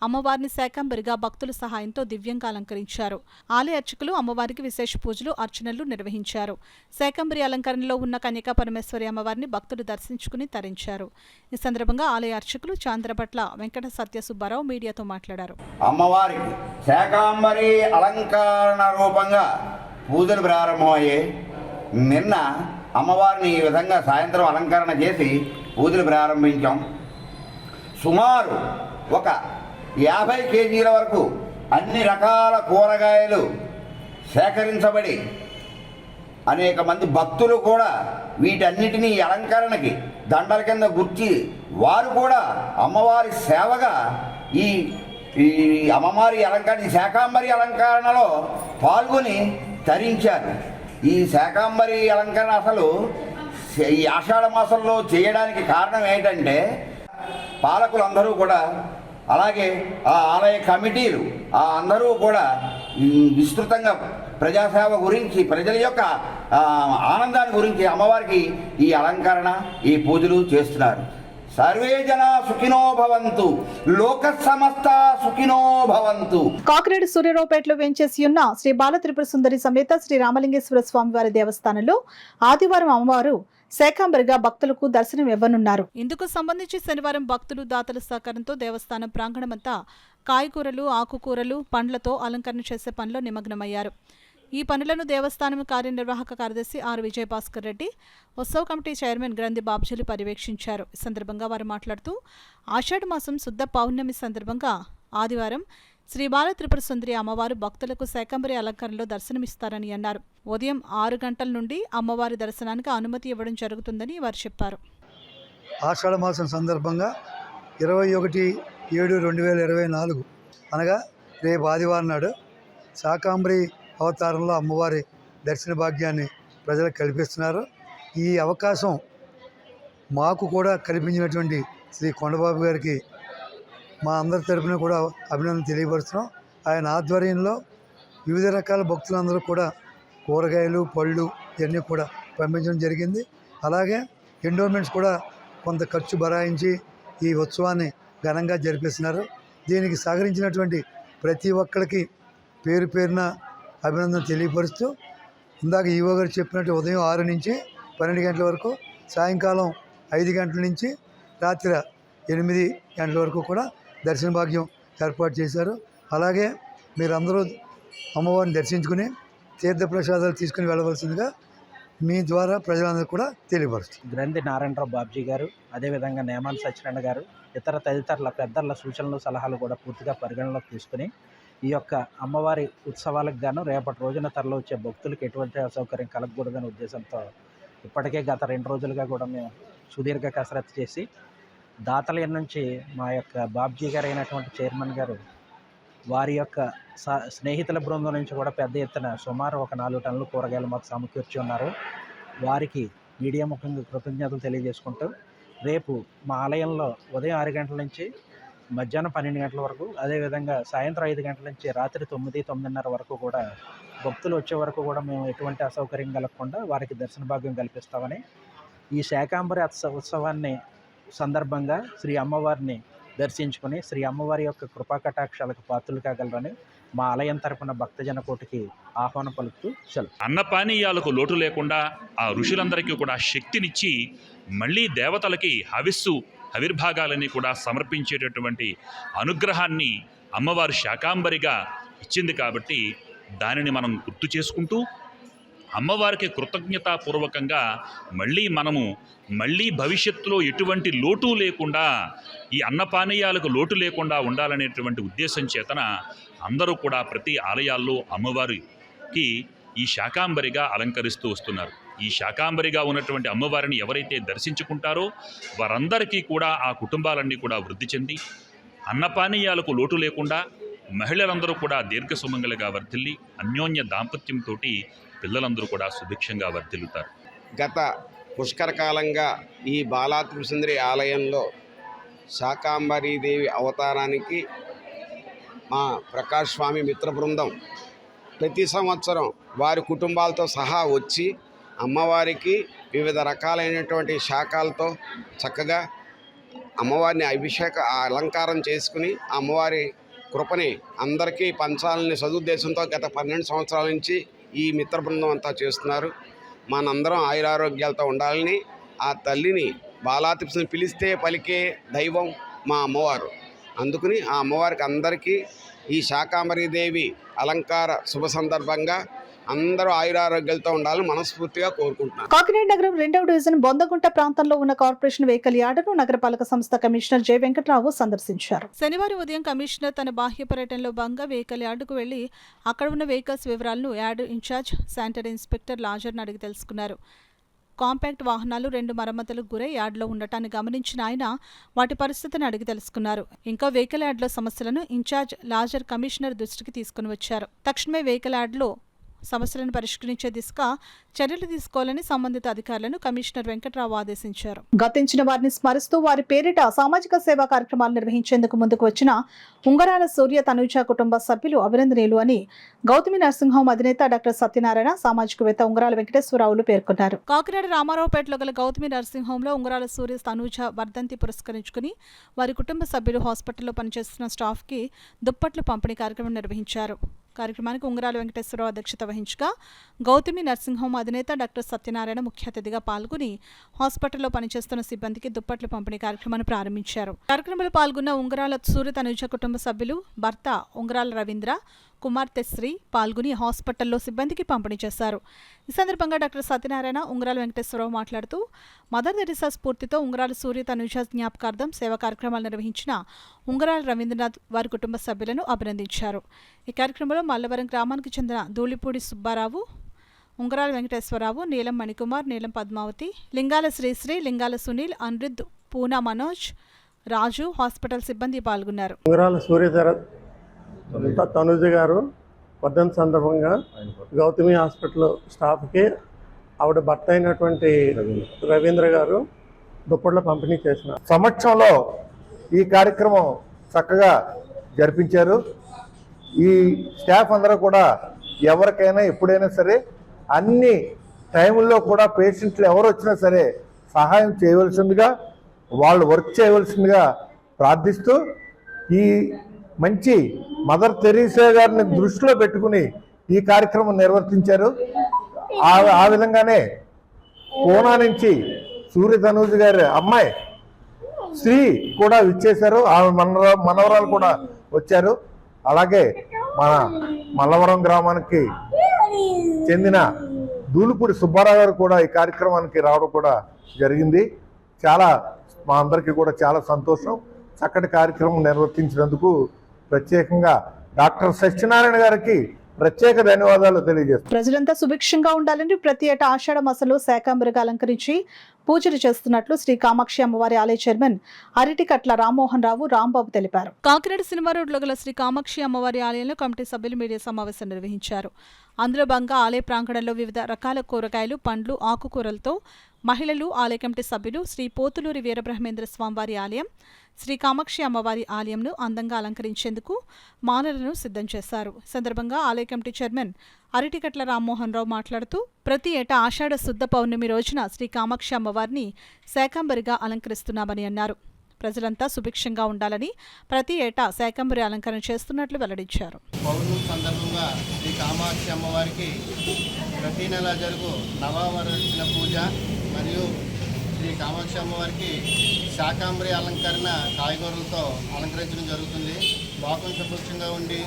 అమ్మవారిని శాకాంబరిగా భక్తుల సహాయంతో దివ్యంగా అలంకరించారు. ఆలయ అర్చకులు అమ్మవారికి విశేష పూజలు, అర్చనలు నిర్వహించారు. శాకాంబరి అలంకరణలో ఉన్న కన్యకా పరమేశ్వరి అమ్మవారిని భక్తులు దర్శించుకుని తరించారు. ఈ సందర్భంగా ఆలయ అర్చకులు చాంద్రపట్ల వెంకట సత్య సుబ్బారావు మీడియాతో మాట్లాడారు. అమ్మవారికి శాకాంబరి అలంకరణ రూపంగా పూజలు ప్రారంభమయ్యాయి. నిన్న అమ్మవారిని ఈ విధంగా సాయంత్రం అలంకరణ చేసి పూజలు ప్రారంభించాం. సుమారు ఒక 50 కేజీల వరకు అన్ని రకాల కూరగాయలు సేకరించబడి అనేక మంది భక్తులు కూడా వీటన్నిటినీ అలంకరణకి దండల కింద గుర్చి వారు కూడా అమ్మవారి సేవగా ఈ అమ్మవారి అలంకరణ, శాకాంబరి అలంకరణలో పాల్గొని తరించారు. ఈ శాకాంబరి అలంకరణ అసలు ఈ ఆషాఢ మాసంలో చేయడానికి కారణం ఏంటంటే పాలకులందరూ కూడా, అలాగే ఆ ఆలయ కమిటీలు అందరూ కూడా విస్తృతంగా ప్రజాసేవ గురించి, ప్రజల యొక్క ఆనందాన్ని గురించి అమ్మవారికి ఈ అలంకరణ, ఈ పూజలు చేస్తున్నారు. సర్వే జనా సుఖినో భవంతు, లోక సమస్త సుఖినో భవంతు. కాకినాడ సూర్యరావుపేటలో వేంచేసి ఉన్న శ్రీ బాల త్రిపుర సుందరి సమేత శ్రీ రామలింగేశ్వర స్వామివారి దేవస్థానంలో ఆదివారం అమ్మవారు శాకాంబరిగా భక్తులకు దర్శనం ఇవ్వనున్నారు. ఇందుకు సంబంధించి శనివారం భక్తులు, దాతల సహకారంతో దేవస్థానం ప్రాంగణమంతా కాయగూరలు, ఆకుకూరలు, పండ్లతో అలంకరణ చేసే పనిలో నిమగ్నమయ్యారు. ఈ పనులను దేవస్థానం కార్యనిర్వాహక కార్యదర్శి ఆర్ విజయభాస్కర్ రెడ్డి, ఉత్సవ కమిటీ చైర్మన్ గ్రంథి బాబ్జీలు పర్యవేక్షించారు. ఈ సందర్భంగా వారు మాట్లాడుతూ ఆషాఢ మాసం శుద్ధ పౌర్ణమి సందర్భంగా ఆదివారం శ్రీ బాల త్రిపుర సుందరి అమ్మవారు భక్తులకు శాకాంబరి అలంకరణలో దర్శనమిస్తారని అన్నారు. ఉదయం 6 గంటల నుండి అమ్మవారి దర్శనానికి అనుమతి ఇవ్వడం జరుగుతుందని వారు చెప్పారు. ఆషాఢ మాసం సందర్భంగా 21/7/2024 అనగా రేపు ఆదివారం నాడు శాకాంబరి అవతారంలో అమ్మవారి దర్శన భాగ్యాన్ని ప్రజలకు కల్పిస్తున్నారు. ఈ అవకాశం మాకు కూడా కల్పించినటువంటి శ్రీ కొండబాబు గారికి మా అందరి తరపున కూడా అభినందన తెలియపరుస్తున్నాం. ఆయన ఆధ్వర్యంలో వివిధ రకాల భక్తులందరూ కూడా కూరగాయలు, పళ్ళు ఇవన్నీ కూడా పంపించడం జరిగింది. అలాగే ఎండోమెంట్స్ కూడా కొంత ఖర్చు బరాయించి ఈ ఉత్సవాన్ని ఘనంగా జరిపిస్తున్నారు. దీనికి సహకరించినటువంటి ప్రతి ఒక్కరికి పేరు పేరున అభినందన తెలియపరుస్తూ, ఇందాక ఈవో గారు చెప్పినట్టు ఉదయం 6 నుంచి 12 గంటల వరకు, సాయంకాలం 5 గంటల నుంచి రాత్రి 8 గంటల వరకు కూడా దర్శన భాగ్యం ఏర్పాటు చేశారు. అలాగే మీరందరూ అమ్మవారిని దర్శించుకుని తీర్థప్రసాదాలు తీసుకుని వెళ్ళవలసిందిగా మీ ద్వారా ప్రజలందరూ కూడా తెలియపరుస్తారు. గ్రంథి నారాయణరావు బాబ్జీ గారు, అదేవిధంగా నేమాన్ సత్యనారాయణ గారు, ఇతర తదితరుల పెద్దల సూచనలు, సలహాలు కూడా పూర్తిగా పరిగణలోకి తీసుకుని ఈ యొక్క అమ్మవారి ఉత్సవాలకు గాను రేపటి రోజున తరలి వచ్చే భక్తులకు ఎటువంటి అసౌకర్యం కలగకూడదనే ఉద్దేశంతో ఇప్పటికే గత 2 రోజులుగా కూడా మేము సుదీర్ఘ కసరత్తు చేసి దాతల నుంచి మా యొక్క బాబ్జీ గారు అయినటువంటి చైర్మన్ గారు వారి యొక్క స్నేహితుల బృందం నుంచి కూడా పెద్ద ఎత్తున సుమారు ఒక 4 టన్నుల కూరగాయలు మాకు సమకూర్చి ఉన్నారు. వారికి మీడియా ముఖంగా కృతజ్ఞతలు తెలియజేసుకుంటూ రేపు మా ఆలయంలో ఉదయం 6 గంటల నుంచి మధ్యాహ్నం 12 గంటల వరకు, అదేవిధంగా సాయంత్రం 5 గంటల నుంచి రాత్రి 9-9:30 వరకు కూడా భక్తులు వచ్చే వరకు కూడా మేము ఎటువంటి అసౌకర్యం కలగకుండా వారికి దర్శన భాగ్యం కల్పిస్తామని, ఈ శాకాంబరి ఉత్సవాన్ని సందర్భంగా శ్రీ అమ్మవారిని దర్శించుకుని శ్రీ అమ్మవారి యొక్క కృపా కటాక్షాలకు పాత్రలు కాగలరని మా ఆలయం తరపున భక్తజన కోటికి ఆహ్వానం పలుకుతూ సెలవు. అన్నపానీయాలకు లోటు లేకుండా ఆ ఋషులందరికీ కూడా శక్తినిచ్చి మళ్ళీ దేవతలకి ఆవిర్భాగాలని కూడా సమర్పించేటటువంటి అనుగ్రహాన్ని అమ్మవారు శాకాంబరిగా ఇచ్చింది. కాబట్టి దానిని మనం గుర్తు చేసుకుంటూ అమ్మవారికి కృతజ్ఞతాపూర్వకంగా మళ్ళీ భవిష్యత్తులో ఎటువంటి లోటు లేకుండా, ఈ అన్నపానీయాలకు లోటు లేకుండా ఉండాలనేటువంటి ఉద్దేశం చేతన అందరూ కూడా ప్రతి ఆలయాల్లో అమ్మవారికి ఈ శాకాంబరిగా అలంకరిస్తూ వస్తున్నారు. ఈ శాకాంబరిగా ఉన్నటువంటి అమ్మవారిని ఎవరైతే దర్శించుకుంటారో వారందరికీ కూడా ఆ కుటుంబాలన్నీ కూడా వృద్ధి చెంది అన్నపానీయాలకు లోటు లేకుండా మహిళలందరూ కూడా దీర్ఘ సుమంగళిగా వర్ధిల్లి అన్యోన్య దాంపత్యంతో పిల్లలందరూ కూడా సుభిక్షంగా వర్ధిల్లుతారు. గత పుష్కర కాలంగా ఈ బాలా త్రిపురసుందరి ఆలయంలో శాకాంబరీదేవి అవతారానికి మా ప్రకాష్ స్వామి మిత్ర బృందం ప్రతి సంవత్సరం వారి కుటుంబాలతో సహా వచ్చి అమ్మవారికి వివిధ రకాలైనటువంటి శాఖలతో చక్కగా అమ్మవారిని అలంకారం చేసుకుని అమ్మవారి కృపని అందరికీ పంచాలని సదుద్దేశంతో గత 12 సంవత్సరాల నుంచి ఈ మిత్ర బృందం అంతా చేస్తున్నారు. మనందరం ఆయురారోగ్యాలతో ఉండాలని ఆ తల్లిని బాలాత్రిపురని పిలిస్తే పలికే దైవం మా అమ్మవారు. అందుకని ఆ అమ్మవారికి అందరికీ ఈ శాకాంబరీదేవి అలంకార శుభ సందర్భంగా అందరూ ఆయురారోగ్యాలతో ఉండాలని మనస్ఫూర్తిగా కోరుకుంటున్నాను. కాకినాడ నగరం 2వ డివిజన్ బొందగుంట ప్రాంతంలో ఉన్న కార్పొరేషన్ వెహికల్ యార్డును నగరపాలక సంస్థ కమిషనర్ జె వెంకట్రావు సందర్శించారు. శనివారం ఉదయం కమిషనర్ తన బాహ్య పర్యటనలో భాగంగా వెహికల్ యార్డుకు వెళ్లి అక్కడ ఉన్న వెహికల్స్ వివరాలను యార్డు ఇన్ఛార్జ్ శానిటరీ ఇన్స్పెక్టర్ లాజర్ను అడిగి తెలుసుకున్నారు. కాంపాక్ట్ వాహనాలు 2 మరమ్మతులకు గురై యార్డులో ఉండటాన్ని గమనించిన ఆయన వాటి పరిస్థితిని అడిగి తెలుసుకున్నారు. ఇంకా వెహికల్ యార్డులో సమస్యలను ఇన్ఛార్జ్ లాజర్ కమిషనర్ దృష్టికి తీసుకుని వచ్చారు. తక్షణమే వెహికల్ యార్డులో సమస్యలను పరిష్కరించే దిశగా చర్యలు తీసుకోవాలని సంబంధిత అధికారులను కమిషనర్ వెంకట్రావు ఆదేశించారు. గతించిన వారిని స్మరిస్తూ వారి పేరిట సామాజిక సేవా కార్యక్రమాలు నిర్వహించేందుకు ముందుకు వచ్చిన ఉంగరాల సూర్య తనుజ కుటుంబ సభ్యులు అభినందనీయులు అని గౌతమి నర్సింగ్ హోమ్ అధినేత డాక్టర్ సత్యనారాయణ, సామాజికవేత్త ఉంగరాల వెంకటేశ్వరరావులు పేర్కొన్నారు. కాకినాడ రామారావుపేటలో గల గౌతమి నర్సింగ్ హోంలో ఉంగరాల సూర్య తనుజ వర్ధంతి పురస్కరించుకుని వారి కుటుంబ సభ్యులు హాస్పిటల్లో పనిచేస్తున్న స్టాఫ్కి దుప్పట్లు పంపిణీ కార్యక్రమం నిర్వహించారు. కార్యక్రమానికి ఉంగరాల వెంకటేశ్వరరావు అధ్యక్షత వహించగా గౌతమి నర్సింగ్ హోమ్ అధినేత డాక్టర్ సత్యనారాయణ ముఖ్య అతిథిగా పాల్గొని హాస్పిటల్లో పనిచేస్తున్న సిబ్బందికి దుప్పట్లు పంపిణీ కార్యక్రమాన్ని ప్రారంభించారు. కార్యక్రమంలో పాల్గొన్న ఉంగరాల సూర్య తనుజ కుటుంబ సభ్యులు భర్త ఉంగరాల రవీంద్ర, కుమార్తె శ్రీ పాల్గొని హాస్పిటల్లో సిబ్బందికి పంపిణీ చేశారు. ఈ సందర్భంగా డాక్టర్ సత్యనారాయణ, ఉంగరాల వెంకటేశ్వరరావు మాట్లాడుతూ మదర్ తెరిసా స్ఫూర్తితో ఉంగరాల సూర్య తనుజ జ్ఞాపకార్థం సేవా కార్యక్రమాలు నిర్వహించిన ఉంగరాల రవీంద్రనాథ్ వారి కుటుంబ సభ్యులను అభినందించారు. ఈ కార్యక్రమంలో మల్లవరం గ్రామానికి చెందిన ధూళిపూడి సుబ్బారావు, ఉంగరాల వెంకటేశ్వరరావు, నీలం మణికుమార్, నీలం పద్మావతి, లింగాల శ్రీశ్రీ, లింగాల సునీల్, అనిరుద్, పూనా మనోజ్, రాజు హాస్పిటల్ సిబ్బంది పాల్గొన్నారు. ఉంగరాల సూర్య తనుజ గారు వర్ధంతి సందర్భంగా గౌతమి హాస్పిటల్ స్టాఫ్కి ఆవిడ భర్త అయినటువంటి రవీంద్ర గారు దుప్పట్ల పంపిణీ చేసిన సమక్షంలో ఈ కార్యక్రమం చక్కగా జరిపించారు. ఈ స్టాఫ్ అందరూ కూడా ఎవరికైనా ఎప్పుడైనా సరే అన్ని టైముల్లో కూడా పేషెంట్లు ఎవరు వచ్చినా సరే సహాయం చేయవలసిందిగా, వాళ్ళు వర్క్ చేయవలసిందిగా ప్రార్థిస్తూ ఈ మంచి మదర్ తెరీసా గారిని దృష్టిలో పెట్టుకుని ఈ కార్యక్రమం నిర్వర్తించారు. ఆ విధంగానే పూనా నుంచి సూర్య తనూజ్ గారి అమ్మాయి శ్రీ కూడా విచ్చేశారు. ఆమె మనవరాలు కూడా వచ్చారు. అలాగే మన మల్లవరం గ్రామానికి చెందిన ధూళిపూడి సుబ్బారావు గారు కూడా ఈ కార్యక్రమానికి రావడం కూడా జరిగింది. చాలా మా అందరికీ కూడా చాలా సంతోషం. చక్కటి కార్యక్రమం నిర్వర్తించినందుకు ప్రత్యేకంగా డాక్టర్ సత్యనారాయణ గారికి ప్రత్యేక ధన్యవాదాలు తెలియజేస్తాను. ప్రజలంతా సుభిక్షంగా ఉండాలని ప్రతి ఏటా ఆషాఢ మాసంలో శాకాంబరిగా అలంకరించి పూజలు చేస్తున్నట్లు శ్రీ కామాక్షి అమ్మవారి ఆలయ చైర్మన్ అరటికట్ల రామ్మోహన్ రావు రాంబాబు తెలిపారు. కాకినాడ సినిమా రోడ్లో గల శ్రీ కామాక్షి అమ్మవారి ఆలయంలో కమిటీ సభ్యులు మీడియా సమావేశం నిర్వహించారు. అందులో భాగంగా ఆలయ ప్రాంగణంలో వివిధ రకాల కూరగాయలు, పండ్లు, ఆకుకూరలతో మహిళలు, ఆలయ కమిటీ సభ్యులు శ్రీ పోతులూరి వీరబ్రహ్మేంద్ర స్వామివారి ఆలయం, శ్రీ కామాక్షి అమ్మవారి ఆలయంను అందంగా అలంకరించేందుకు మాలలను సిద్ధం చేశారు. ఈ సందర్భంగా ఆలయ కమిటీ చైర్మన్ అరటికట్ల రామ్మోహన్ రావు మాట్లాడుతూ ప్రతి ఏటా ఆషాఢ శుద్ధ పౌర్ణమి రోజున శ్రీ కామాక్షి అమ్మవారిని శాకంబరిగా అలంకరిస్తున్నామని అన్నారు. ప్రజలంతా సుభిక్షంగా ఉండాలని ప్రతి ఏటా శాకంబరి అలంకరణ చేస్తున్నట్లు వెల్లడించారు. పౌర్ణమి సందర్భంగా శ్రీ కామాక్షి అమ్మవారికి ప్రతి నెల జరుగు నవవరచిన పూజ మరియు శ్రీ కామాక్షి అమ్మవారికి శాకాంబరి అలంకరణ కాయగూరలతో అలంకరించడం జరుగుతుంది. లోకం సుభిక్షంగా ఉండి,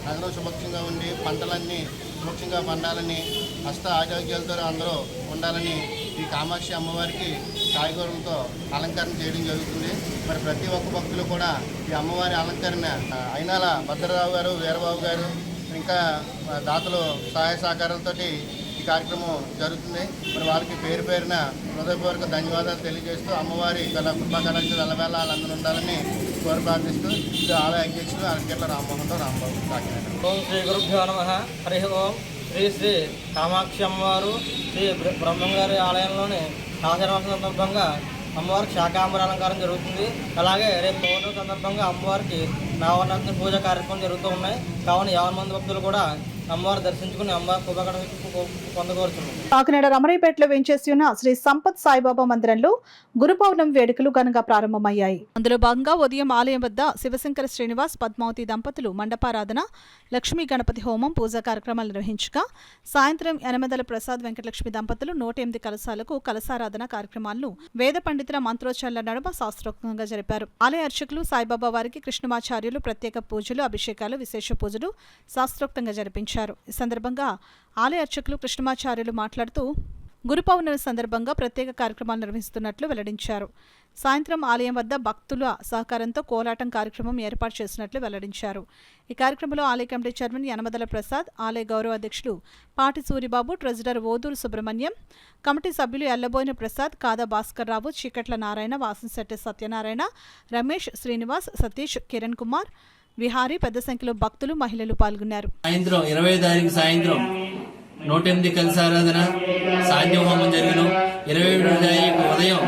నగరం సుభిక్షంగా ఉండి, పంటలన్నీ సుభిక్షంగా పండాలని, హస్త ఆరోగ్యాలతో అందరూ ఉండాలని ఈ కామాక్షి అమ్మవారికి కాయగూరలతో అలంకరణ చేయడం జరుగుతుంది. మరి ప్రతి ఒక్క భక్తులు కూడా ఈ అమ్మవారి అలంకరణ అయినాల భద్రరావు గారు, వీరబాబు గారు ఇంకా దాతలు సహాయ సహకారాలతోటి ఈ కార్యక్రమం జరుగుతుంది. మరి వాళ్ళకి పేరు పేరున హృదయపూర్వక ధన్యవాదాలు తెలియజేస్తూ అమ్మవారి తన కృపా కటాక్షాలు ఎల్లవేళ వాళ్ళందరూ ఉండాలని కోరి ప్రార్థిస్తూ ఇది ఆలయ అధ్యక్షులు అరకెట్ల రామ్మోహన్ రావు రాంబాబు కాకినాడ. ఓం శ్రీ గురుభ్యో నమః. హరి ఓం. శ్రీ కామాక్షి అమ్మవారు శ్రీ బ్రహ్మంగారి ఆలయంలోని ఆశీర్వాదం సందర్భంగా అమ్మవారికి శాకాంబరి అలంకారం జరుగుతుంది. అలాగే రేపు పౌర్ణమి సందర్భంగా అమ్మవారికి నవరాత్రి పూజ కార్యక్రమం జరుగుతూ ఉన్నాయి. కావున 50 మంది భక్తులు కూడా అమ్మవారు దర్శించుకుని అమ్మవారి కృపకటాక్షం పొందకోరుతున్నారు. కాకినాడ రమణయ్యపేటలో వేంచేసి ఉన్న శ్రీ సంపత్ సాయిబాబా మందిరంలో గురు పౌర్ణమి వేడుకలు ఘనంగా ప్రారంభమయ్యాయి. అందులో భాగంగా ఉదయం ఆలయం వద్ద శివశంకర శ్రీనివాస్ పద్మావతి దంపతులు మండపారాధన, లక్ష్మీ గణపతి హోమం, పూజా కార్యక్రమాలు నిర్వహించగా సాయంత్రం యనమదల ప్రసాద్ వెంకటలక్ష్మి దంపతులు 108 కలశాలకు కలశారాధన కార్యక్రమాలను వేద పండితుల మంత్రోచ్చారణ నడుమ శాస్త్రోక్తంగా జరిపారు. ఆలయ అర్చకులు సాయిబాబా వారికి కృష్ణమాచార్యులు ప్రత్యేక పూజలు, అభిషేకాలు, విశేష పూజలు శాస్త్రోక్తంగా జరిపించారు. ఈ సందర్భంగా ఆలయ అర్చకులు కృష్ణమాచార్యులు మాట్లాడుతూ గురు పౌర్ణమి సందర్భంగా ప్రత్యేక కార్యక్రమాలు నిర్వహిస్తున్నట్లు వెల్లడించారు. సాయంత్రం ఆలయం వద్ద భక్తుల సహకారంతో కోలాటం కార్యక్రమం ఏర్పాటు చేసినట్లు వెల్లడించారు. ఈ కార్యక్రమంలో ఆలయ కమిటీ చైర్మన్ యనమదల ప్రసాద్, ఆలయ గౌరవ అధ్యక్షులు పాటి సూరిబాబు, ట్రెజరర్ ఓదూరు సుబ్రహ్మణ్యం, కమిటీ సభ్యులు ఎల్లబోయిన ప్రసాద్, కాదా భాస్కర్ రావు, చీకట్ల నారాయణ, వాసంశెట్టి సత్యనారాయణ, రమేష్, శ్రీనివాస్, సతీష్, కిరణ్ కుమార్, విహారీ, పెద్ద సంఖ్యలో భక్తులు, మహిళలు పాల్గొన్నారు. సాయంత్రం 20వ తారీఖు సాయంత్రం 108 కలశారాధన, సాధ్య హోమం జరుగును. 27వ తారీఖు ఉదయం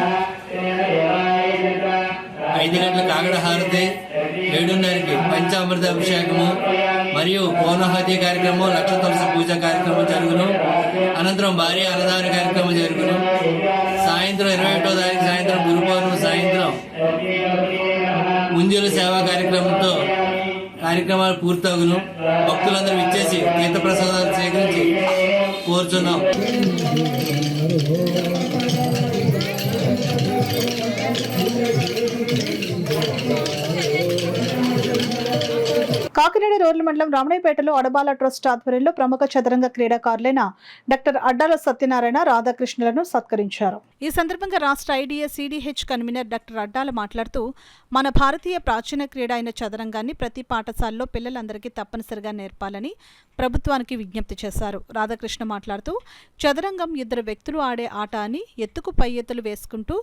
5 గంటల కాగడ హారతి, 7:30కి పంచామృత అభిషేకము మరియు పౌర్ణాహతి కార్యక్రమం, లక్ష తులసి పూజ కార్యక్రమం జరుగును. అనంతరం భారీ అన్నదాన కార్యక్రమం జరుగును. సాయంత్రం 21వ తారీఖు సాయంత్రం గురు పౌర్ణమి సాయంత్రం ముంజుల సేవా కార్యక్రమంతో కార్యక్రమాలు పూర్తవును. భక్తులందరూ ఇచ్చేసి తీర్థప్రసాదాలు సేకరించి కోరుచున్నాం. కాకినాడ రోడ్ల మండలం రమణయ్యపేటలో అడబాల ట్రస్ట్ ఆధ్వర్యంలో ప్రముఖ చదరంగ క్రీడాకారులైన డాక్టర్ అడ్డాల సత్యనారాయణ, రాధాకృష్ణులను సత్కరించారు. ఈ సందర్భంగా రాష్ట్ర IDS CDH convener doctor Addala మాట్లాడుతూ మన భారతీయ ప్రాచీన క్రీడ అయిన చదరంగాన్ని ప్రతి పాఠశాలలో పిల్లలందరికీ తప్పనిసరిగా నేర్పాలని ప్రభుత్వానికి విజ్ఞప్తి చేశారు. రాధాకృష్ణ మాట్లాడుతూ చదరంగం 2 వ్యక్తులు ఆడే ఆట అని, ఎత్తుకు పై ఎత్తులు వేసుకుంటూ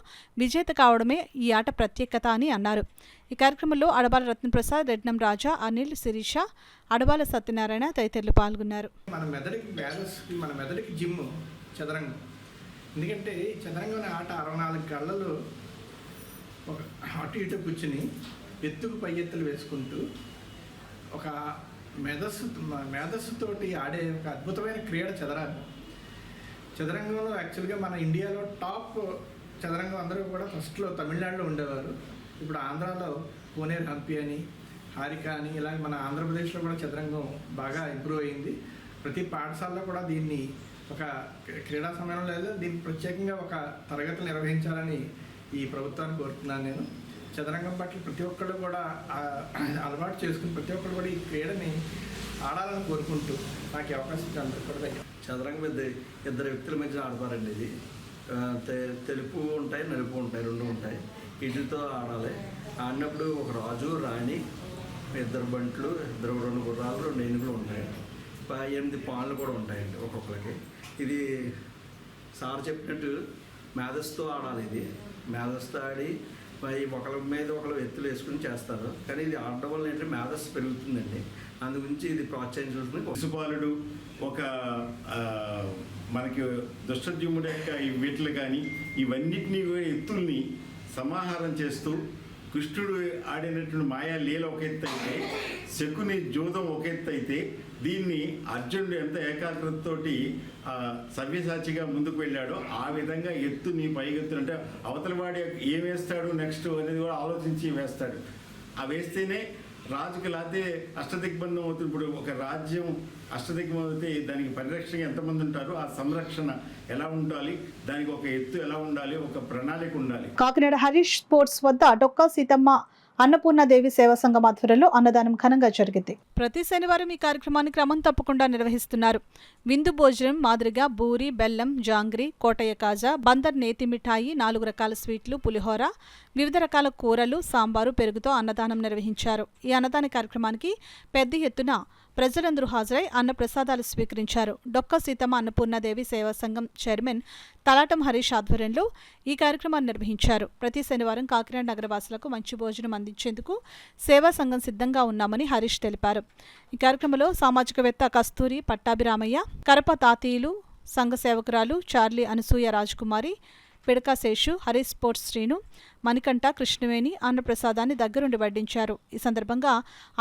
విజేత కావడమే ఈ ఆట ప్రత్యేకత అని అన్నారు. ఈ కార్యక్రమంలో అడబాల రత్నప్రసాద్, రెడ్నం రాజా, అనిల్, శిరీష, అడబాల సత్యనారాయణ తదితరులు పాల్గొన్నారు. మన మెదడుకి జిమ్ చదరంగం. ఎందుకంటే చదరంగం అనే ఆట 64 గళ్ళలు ఒక అటు ఇటు కూర్చుని ఎత్తుకు పై ఎత్తులు వేసుకుంటూ ఒక మేధస్సుతోటి ఆడే ఒక అద్భుతమైన క్రీడ చదరంగంలో యాక్చువల్గా మన ఇండియాలో టాప్ చదరంగం అందరూ కూడా ఫస్ట్లో తమిళనాడులో ఉండేవారు. ఇప్పుడు ఆంధ్రాలో కోనేరు హంపి అని, హారిక అని, ఇలా మన ఆంధ్రప్రదేశ్లో కూడా చదరంగం బాగా ఇంప్రూవ్ అయింది. ప్రతి పాఠశాలలో కూడా దీన్ని ఒక క్రీడా సమయంలో లేదా దీన్ని ప్రత్యేకంగా ఒక తరగతులు నిర్వహించాలని ఈ ప్రభుత్వాన్ని కోరుతున్నాను. నేను చదరంగం పట్ల ప్రతి ఒక్కళ్ళు కూడా అలవాటు చేసుకుని ప్రతి ఒక్కళ్ళు కూడా ఈ క్రీడని ఆడాలని కోరుకుంటూ నాకు అవకాశం ఇచ్చి అందరికీ కూడా చదరంగం మీద 2 వ్యక్తుల మధ్య ఆడతారండి. ఇది తెలుపు ఉంటాయి, నలుపు ఉంటాయి, 2 ఉంటాయి. వీటితో ఆడాలి. ఆడినప్పుడు ఒక రాజు, రాణి, 2 బంట్లు, 2 గుర్రాలు, 2 ఏనుగులు ఉంటాయి. 8 పాన్లు కూడా ఉంటాయండి ఒక్కొక్కరికి. ఇది సార్ చెప్పినట్టు మేధస్సుతో ఆడాలి. ఇది మేధస్సుతో ఆడి ఒకరి మీద ఒకరు ఎత్తులు వేసుకుని చేస్తారు. కానీ ఇది ఆడడం వల్ల ఏంటంటే మేధస్సు పెరుగుతుందండి. అందు గురించి ఇది ప్రోత్సహించాల్సింది. శిశుపాలుడు ఒక మనకి దుష్టజీవుడు యొక్క వీటిలు కానీ ఇవన్నిటినీ ఎత్తుల్ని సమాహారం చేస్తూ కృష్ణుడు ఆడినటువంటి మాయా లీల ఒక ఎత్తు అయితే, శకుని జూదం ఒక ఎత్తు అయితే, దీన్ని అర్జునుడు ఎంత ఏకాగ్రతతోటి సవ్యసాచిగా ముందుకు వెళ్ళాడో ఆ విధంగా ఎత్తుని పైగెత్తుని అంటే అవతల వాడి ఏం వేస్తాడు నెక్స్ట్ అనేది కూడా ఆలోచించి వేస్తాడు. ఆ వేస్తేనే రాజుకి లేకపోతే అష్టదిగ్బంధం అవుతుంది. ఇప్పుడు ఒక రాజ్యం అష్టదిగ్బంధం అయితే దానికి పరిరక్షణ ఎంతమంది ఉంటారు, ఆ సంరక్షణ ఎలా ఉండాలి, దానికి ఒక ఎత్తు ఎలా ఉండాలి, ఒక ప్రణాళిక ఉండాలి. కాకినాడ హరీష్ స్పోర్ట్స్ వద్ద డొక్కా సీతమ్మ అన్నపూర్ణదేవి సేవా సంఘం ఆధ్వర్యంలో అన్నదానం ఘనంగా జరిగింది. ప్రతి శనివారం ఈ కార్యక్రమాన్ని క్రమం తప్పకుండా నిర్వహిస్తున్నారు. విందు భోజనం మాదిరిగా బూరి, బెల్లం, జాంగ్రీ, కోటయ్య కాజా, బందర్ నేతి మిఠాయి, 4 రకాల స్వీట్లు, పులిహోర, వివిధ రకాల కూరలు, సాంబారు, పెరుగుతో అన్నదానం నిర్వహించారు. ఈ అన్నదాన కార్యక్రమానికి పెద్ద ఎత్తున ప్రజలందరూ హాజరై అన్నప్రసాదాలు స్వీకరించారు. డొక్క సీతమ్మ అన్నపూర్ణాదేవి సేవా సంఘం చైర్మన్ తలాటం హరీష్ ఆధ్వర్యంలో ఈ కార్యక్రమాన్ని నిర్వహించారు. ప్రతి శనివారం కాకినాడ నగరవాసులకు మంచి భోజనం అందించేందుకు సేవా సంఘం సిద్ధంగా ఉన్నామని హరీష్ తెలిపారు. ఈ కార్యక్రమంలో సామాజికవేత్త కస్తూరి పట్టాభిరామయ్య, కరప తాతీయులు, సంఘ సేవకురాలు చార్లీ అనసూయ రాజకుమారి, పిడకా శేషు, హరీష్ స్పోర్ట్స్ శ్రీను, మణికంఠ, కృష్ణవేణి అన్నప్రసాదాన్ని దగ్గరుండి వడ్డించారు. ఈ సందర్భంగా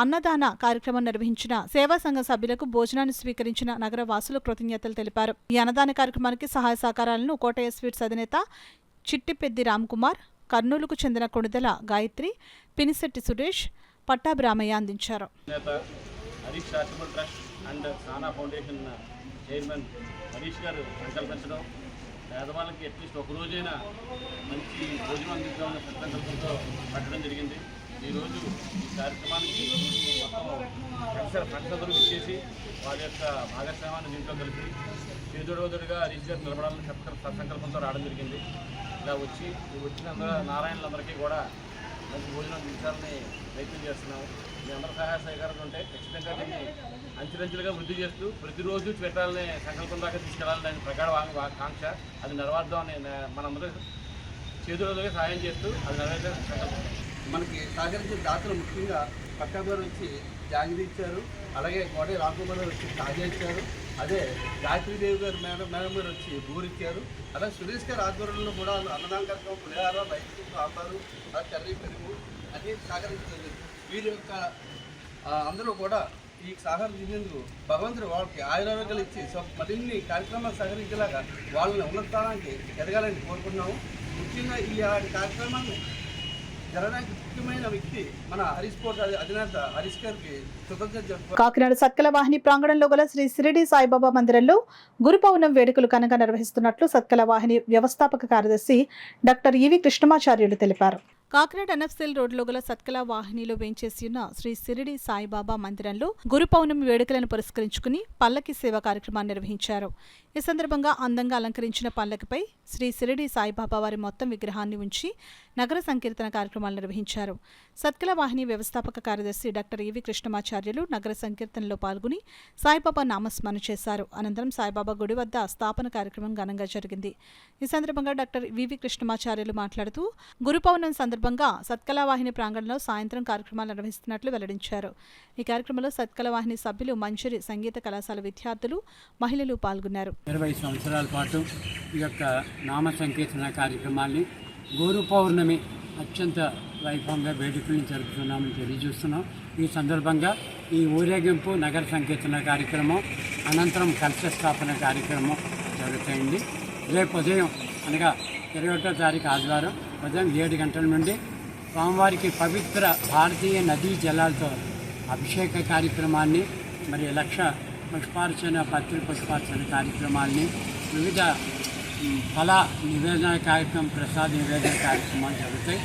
అన్నదాన కార్యక్రమం నిర్వహించిన సేవా సంఘ సభ్యులకు భోజనాన్ని స్వీకరించిన నగర వాసులు కృతజ్ఞతలు తెలిపారు. ఈ అన్నదాన కార్యక్రమానికి సహాయ సహకారాలను కోటయ్య స్వీట్స్ అధినేత చిట్టిపెద్ది రామ్కుమార్, కర్నూలుకు చెందిన కొణిదెల గాయత్రి, పినిశెట్టి సురేష్, పట్టాభిరామయ్య అందించారు. చైర్మన్ హరీష్ గారు సంకల్పించడం, పేదవాళ్ళకి అట్లీస్ట్ ఒక రోజైనా మంచి భోజనం అందించాలన్న సంకల్పంతో పెట్టడం జరిగింది. ఈరోజు ఈ కార్యక్రమానికి మొత్తం ఫ్రెండ్స్ అందరూ ఇచ్చేసి వారి యొక్క భాగస్వామ్యాన్ని దీంట్లో కలిపి చేదోడోదుడుగా హరీష్ గారు నిలబడాలని సంకల్పంతో రావడం జరిగింది. ఇలా వచ్చిన నారాయణలందరికీ కూడా మంచి భోజనం అందించాలని ప్రయత్నం చేస్తున్నాము. మీ అందరూ సహాయ సహకారాలు ఉంటే ఖచ్చితంగా దీన్ని అంచెలంచెలుగా వృద్ధి చేస్తూ ప్రతిరోజు పెట్టాలని సంకల్పం దాకా తీసుకెళ్లాలని దాని ప్రగాఢ కాంక్ష. అది నెరవేర్దామని మనందరూ చేతులతో సహాయం చేస్తూ అది నెరవేర్చే సంకల్పం. మనకి సహకరించిన దాతలు ముఖ్యంగా పక్కా గారు వచ్చి జాగిరి ఇచ్చారు, అలాగే కోటయ్య రామకుమార్ గారు వచ్చి తాజా ఇచ్చారు, అదే గాయత్రీదేవి గారు మేడం గారు వచ్చి బూరు ఇచ్చారు, అలాగే సురేష్ గారి ఆధ్వర్యంలో కూడా అన్నదాన కార్యక్రమం పులిహార, రైతు, సాంబారు, కర్రీ, పెరుగు అన్ని సహకరించారు. వీరి యొక్క అందరూ కూడా ఈ సహకరించేందుకు భగవంతుడు వాళ్ళకి ఆయురారోగ్యాలు ఇచ్చి మరిన్ని కార్యక్రమాలు సహకరించేలాగా వాళ్ళని ఉన్నత స్థానానికి ఎదగాలని కోరుకుంటున్నాము. ముఖ్యంగా ఈ కార్యక్రమాన్ని జరగడానికి ముఖ్యమైన వ్యక్తి మన హరీష్ స్పోర్ట్స్ అధినేత హరీష్ గారికి కృతజ్ఞత. కాకినాడ సత్కల వాహిని ప్రాంగణంలో గల శ్రీ షిరిడి సాయిబాబా మందిరంలో గురు పౌర్ణమి వేడుకలు ఘనంగా నిర్వహిస్తున్నట్లు సత్కల వాహిని వ్యవస్థాపక కార్యదర్శి డాక్టర్ ఈవి కృష్ణమాచార్యులు తెలిపారు. కాకినాడ ఎన్ఎఫ్సిఎల్ రోడ్లో గల సత్కల వాహినిలో వేంచేసి ఉన్న శ్రీ షిరిడి సాయిబాబా మందిరంలో గురు పౌర్ణమి వేడుకలను పురస్కరించుకుని పల్లకి సేవ కార్యక్రమాన్ని నిర్వహించారు. ఈ సందర్భంగా అందంగా అలంకరించిన పల్లకిపై శ్రీ షిరిడి సాయిబాబా వారి మొత్తం విగ్రహాన్ని ఉంచి నగర సంకీర్తన కార్యక్రమాలు నిర్వహించారు. సత్కల వాహిని వ్యవస్థాపక కార్యదర్శి డాక్టర్ ఈవి కృష్ణమాచార్యులు నగర సంకీర్తనలో పాల్గొని సాయిబాబా నామస్మరణ చేశారు. అనంతరం సాయిబాబా గుడి వద్ద స్థాపన కార్యక్రమం ఘనంగా జరిగింది. ఈ సందర్భంగా డాక్టర్ వివి కృష్ణమాచార్యులు మాట్లాడుతూ గురు పౌర్ణమి సందర్భంగా సత్కల వాహిని ప్రాంగణంలో సాయంత్రం కార్యక్రమాలు నిర్వహిస్తున్నట్లు వెల్లడించారు. ఈ కార్యక్రమంలో సత్కల వాహిని సభ్యులు మంజరి సంగీత కళాశాల విద్యార్థులు, మహిళలు పాల్గొన్నారు. 20 సంవత్సరాల పాటు ఈ యొక్క నామ సంకీర్తన కార్యక్రమాన్ని గురు పౌర్ణమి అత్యంత వైభవంగా వేడుకలను జరుపుతున్నామని తెలియజేస్తున్నాం. ఈ సందర్భంగా ఈ ఊరేగింపు, నగర సంకీర్తన కార్యక్రమం అనంతరం కలశ స్థాపన కార్యక్రమం జరుగుతాయండి. రేపు ఉదయం అనగా 21వ తారీఖు ఆదివారం ఉదయం 7 గంటల నుండి స్వామివారికి పవిత్ర భారతీయ నదీ జలాలతో అభిషేక కార్యక్రమాన్ని, మరి లక్ష పుష్పార్చన, పత్రి పుష్పార్చన కార్యక్రమాన్ని, వివిధ ఫల నివేదన కార్యక్రమం, ప్రసాద నివేదన కార్యక్రమాలు జరుగుతాయి.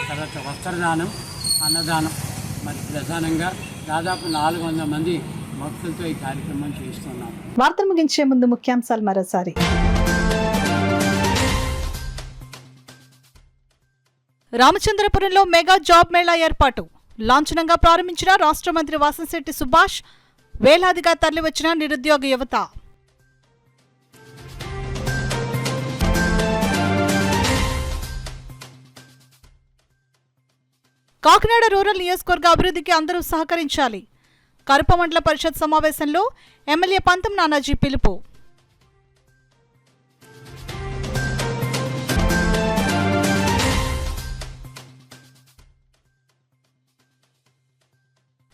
తర్వాత వస్త్రదానం, అన్నదానం, మరి ప్రధానంగా దాదాపు 400 మంది భక్తులతో ఈ కార్యక్రమం చేస్తున్నాం. వార్తలు ముగించే ముందు ముఖ్యాంశాలు మరోసారి. రామచంద్రపురంలో మెగా జాబ్ మేళా ఏర్పాటు. లాంఛనంగా ప్రారంభించిన రాష్ట్ర మంత్రి వాసంశెట్టి సుభాష్. వేలాదిగా తరలివచ్చిన నిరుద్యోగ యువత. కాకినాడ రూరల్ నియోజకవర్గ అభివృద్ధికి అందరూ సహకరించాలి. కరప మండల పరిషత్ సమావేశంలో ఎమ్మెల్యే పంతం నానాజీ పిలుపు.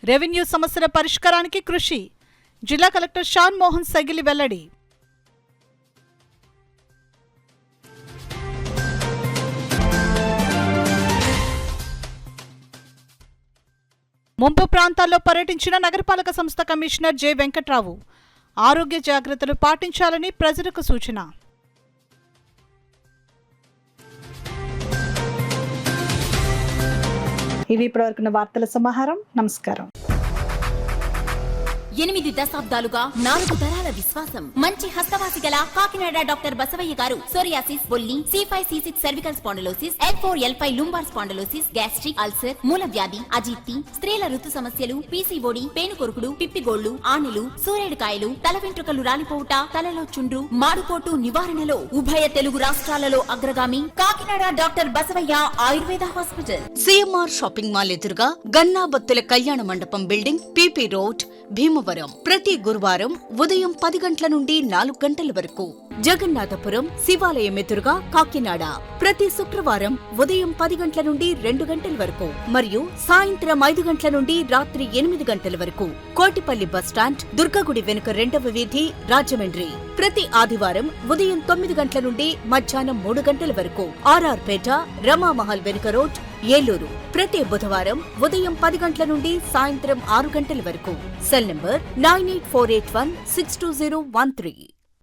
రెవెన్యూ సమస్యల పరిష్కారానికి కృషి. జిల్లా కలెక్టర్ షాన్ మోహన్ సగిలి వెల్లడి. ముంపు ప్రాంతాల్లో పర్యటించిన నగరపాలక సంస్థ కమిషనర్ జె వెంకట్రావు. ఆరోగ్య జాగ్రత్తలు పాటించాలని ప్రజలకు సూచన. ఇవి ఇప్పటివరకున్న వార్తల సమాహారం. నమస్కారం. 8 దశాబ్దాలుగా 4 తరాల విశ్వాసం. మంచి హస్తవాసి గల కాకినాడ డాక్టర్ బసవయ్య గారు సోరియాసిస్, బొల్లి, C5C6 cervical spondylosis, L4L5 lumbar spondylosis, gastric ulcer, మూలవ్యాధి, అజీర్తి, స్త్రీల ఋతు సమస్యలు, పీసీఓడి, పేనుకొరుకుడు, పిప్పిగోళ్లు, ఆనెలు, సూరేడుకాయలు, తల వెంట్రుకలు రాలిపోవుట, తలలో చుండ్రు, మాడుకోటు నివారణలో ఉభయ తెలుగు రాష్ట్రాలలో అగ్రగామి Kakinada doctor Basavayya Ayurveda hospital. CMR shopping mall ఎదురుగా గన్నాబత్తుల కళ్యాణ మండపం బిల్డింగ్, పీపీ రోడ్, భీమవరం. ప్రతి గురువారం ఉదయం 10 గంటల నుండి 4 గంటల వరకు. జగన్నాథపురం శివాలయం ఎదురుగా కాకినాడ ప్రతి శుక్రవారం ఉదయం 10 గంటల నుండి 2 గంటల వరకు మరియు సాయంత్రం 5 గంటల నుండి రాత్రి 8 గంటల వరకు. కోటిపల్లి బస్టాండ్, దుర్గగుడి వెనుక 2వ వీధి, రాజమండ్రి. ప్రతి ఆదివారం ఉదయం 9 గంటల నుండి మధ్యాహ్నం 3 గంటల వరకు. ఆర్ఆర్ పేట, రమామహల్ వెనుక రోడ్, ఏలూరు. ప్రతి బుధవారం ఉదయం 10 గంటల నుండి సాయంత్రం 6 గంటల వరకు. Cell number 9848162013.